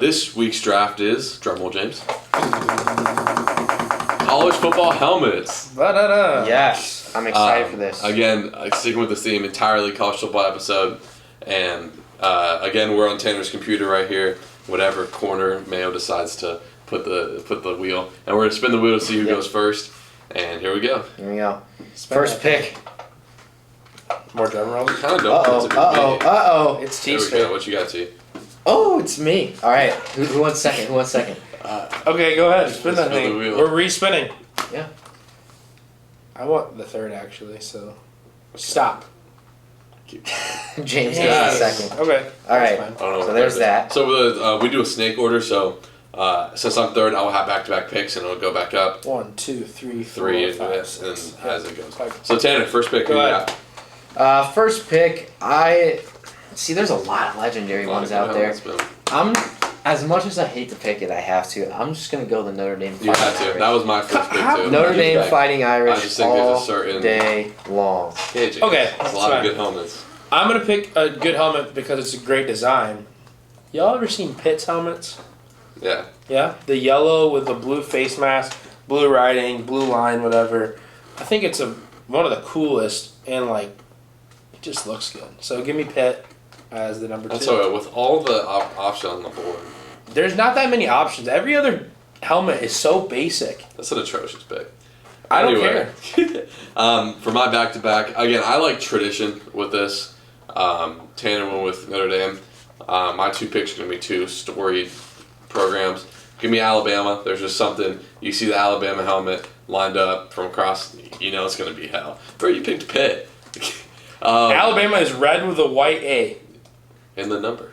this week's draft is, drumroll, James. college football helmets. Da-da-da. Yes, I'm excited for this. Again, sticking with the theme, entirely college football episode. And again, we're on Tanner's computer right here. Whatever corner Mayo decides to put the wheel. And we're going to spin the wheel to see who goes first. And here we go. Here we go. First pick. More drum rolls. Kind of don't Uh-oh. It's There we T-Street. go. What you got, T? Oh, it's me. All right. Who wants second? Okay, go ahead. Spin that Spin the thing. wheel. We're re-spinning. Yeah. I want the third, actually, so... Stop. James Yes. gets the second. Okay. All right. I don't know So what there's third is. that. So we do a snake order. So since I'm third, I will have back-to-back picks, and it'll go back up. 1, 2, 3, 4, 3 5, and 6. as it goes. Five. So Tanner, first pick. Who Go you ahead. got? First pick, there's a lot of legendary ones out there. As much as I hate to pick it, I have to. I'm just going to go the Notre Dame You Fighting had to. Irish. That was my first pick too. Notre Dame Respect. Fighting Irish I just think there's a all certain- day long. Yeah, James. Okay, There's that's a lot fine. of good helmets. I'm going to pick a good helmet because it's a great design. Y'all ever seen Pitt's helmets? Yeah. Yeah? The yellow with the blue face mask, blue writing, blue line, whatever. I think it's one of the coolest, and it just looks good. So give me Pitt as the number 2. That's all right. With all the options on the board, There's not that many options. Every other helmet is so basic. that's an atrocious pick. I don't care. For my back-to-back, again, I like tradition with this. Tanner went with Notre Dame. My 2 picks are going to be 2 storied programs. Give me Alabama. There's just something. You see the Alabama helmet lined up from across, you know it's going to be hell. Bro, you picked Pitt. Alabama is red with a white A. In the number.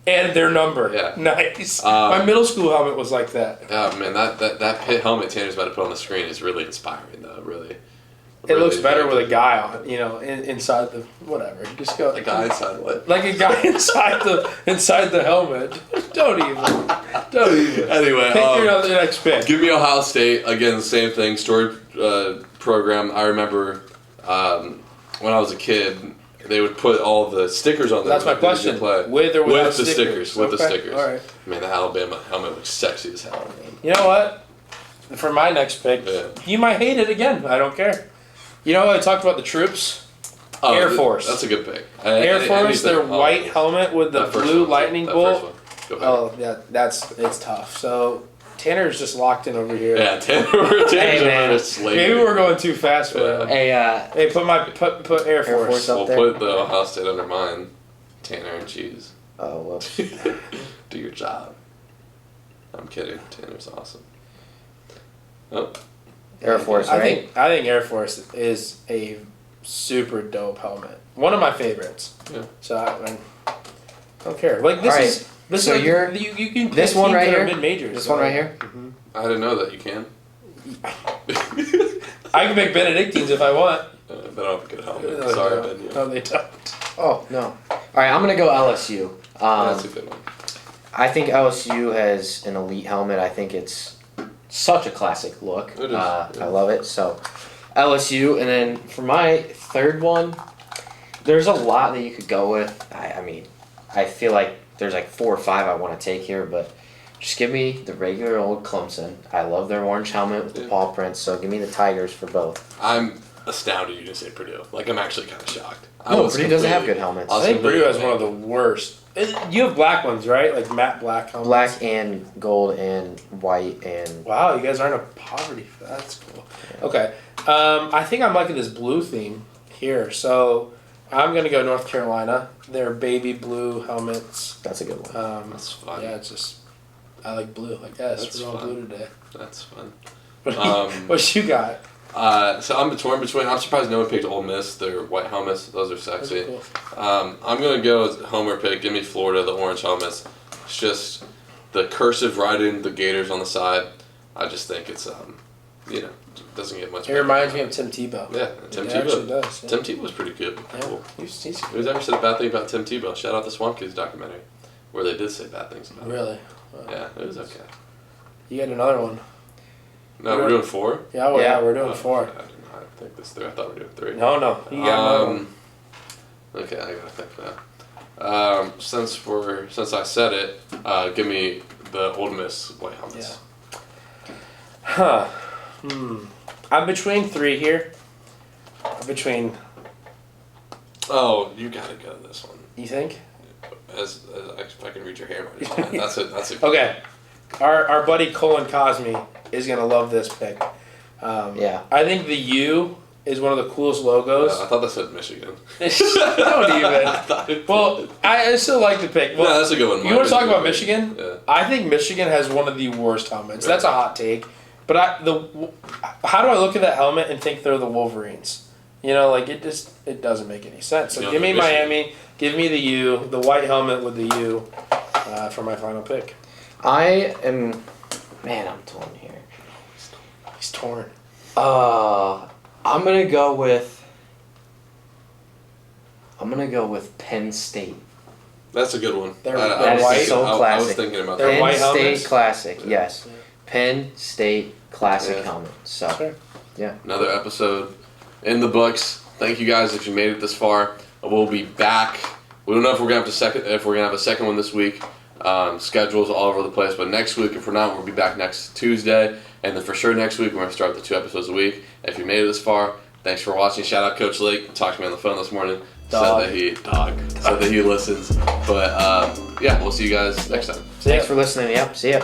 And their number. Yeah. Nice. My middle school helmet was like that. Oh, man, that Pitt helmet Tanner's about to put on the screen is really inspiring, though, really. It looks better with a guy on, inside the whatever. Just go. A guy inside what? Like a guy inside the helmet. Don't even. Anyway, Pick your next pick. give me Ohio State. Again, the same thing. Story program. I remember when I was a kid, they would put all the stickers on there. That's my that they question. did play. With or without the stickers? With the Okay, stickers. all right. Man, the Alabama helmet looks sexy as hell. Man. You know what? For my next pick, Yeah. you might hate it again. I don't care. You know, I talked about the troops. Air Force. That's a good pick. Air Force, their white helmet with the that first blue one, lightning that bolt. first one. Go ahead. Oh, yeah, it's tough. So Tanner's just locked in over here. Yeah, Tanner's man. over slavery. Maybe we're going too fast for him. Hey, Hey, put Air Force. Force up We'll there. put the Ohio State under mine. Tanner and cheese. Oh, well. Do your job. I'm kidding. Tanner's awesome. Oh, Air Force, I right? think Air Force is a super dope helmet. One of my favorites. Yeah. So I don't care. Like this All right. is this So is you're- you can this pick one teams right that are here? mid-majors. This one right here? I didn't know that you can. I can pick Benedictines if I want. They don't have a good helmet. No, Sorry, they Ben. don't. No, they don't. Oh, no. All right, I'm going to go LSU. That's a good one. I think LSU has an elite helmet. I think it's such a classic look. It is, I yeah. love it. So LSU, and then for my third one, there's a lot that you could go with. I mean, I feel like there's like 4 or 5 I want to take here, but just give me the regular old Clemson. I love their orange helmet with the Yeah. paw prints, so give me the Tigers for both. I'm astounded you didn't say Purdue. Like, I'm actually kind of shocked. No, Purdue doesn't have good helmets. I I was think Purdue has completely- one of the worst. You have black ones, right? Like matte black helmets. Black and gold and white and Wow, you guys aren't a poverty. That's cool. Okay, I think I'm liking this blue theme here. So I'm gonna go North Carolina. Their baby blue helmets. that's a good one. That's fun. Yeah, it's just I like blue. Like yes, That's we're all fun. blue today. That's fun. What you got? So I'm torn between. I'm surprised no one picked Ole Miss. Their white helmets. Those are That's sexy. cool. I'm gonna go with Homer pick. Give me Florida, the orange helmets. It's just the cursive writing, the Gators on the side. I just think it's doesn't get much. It reminds me of Tim Tebow. Yeah, Tim It actually Tebow. does. Yeah. Tim Tebow's pretty good. Yeah. Cool. He's Who's ever said a bad thing about Tim Tebow? Shout out the Swamp Kids documentary, where they did say bad things about him. really. Wow. Yeah, it was okay. You got another one. No, we're doing 4. Yeah, well, yeah, Yeah. we're doing Oh, 4. I did not think this through. I thought we were doing 3. No, you got another one. Okay, I gotta think now. Since I said it, give me the Ole Miss white helmets. Huh. I'm between 3 here. I'm between. Oh, you gotta go to this one. You think? If I can read your hair, that's a. Okay. Our buddy Colin Cosme is gonna love this pick. Yeah. I think the U is one of the coolest logos. I thought that said Michigan. Don't even. Well, I still like the pick. Well, no, that's a good one. You want to talk about Michigan? Yeah. I think Michigan has one of the worst helmets. That's a hot take. But how do I look at that helmet and think they're the Wolverines? You know, like it doesn't make any sense. So give me Miami, give me the U, the white helmet with the U, for my final pick. I'm torn here. He's torn. I'm gonna go with Penn State. That's a good one. That is so classic. I was thinking about They're that. white Penn State helmets? classic, Yeah. yes. Penn State classic Yeah. helmet. So, Sure. yeah. Another episode in the books. Thank you guys if you made it this far. We'll be back. We don't know if we're gonna have a second one this week. Schedules all over the place, but next week, if we're not, we'll be back next Tuesday, and then for sure next week we're gonna start the 2 episodes a week. If you made it this far, thanks for watching. Shout out Coach Lake. Talked to me on the phone this morning. Dog. Said that he listens. But yeah, we'll see you guys next time. Thanks for listening. Yep. See ya.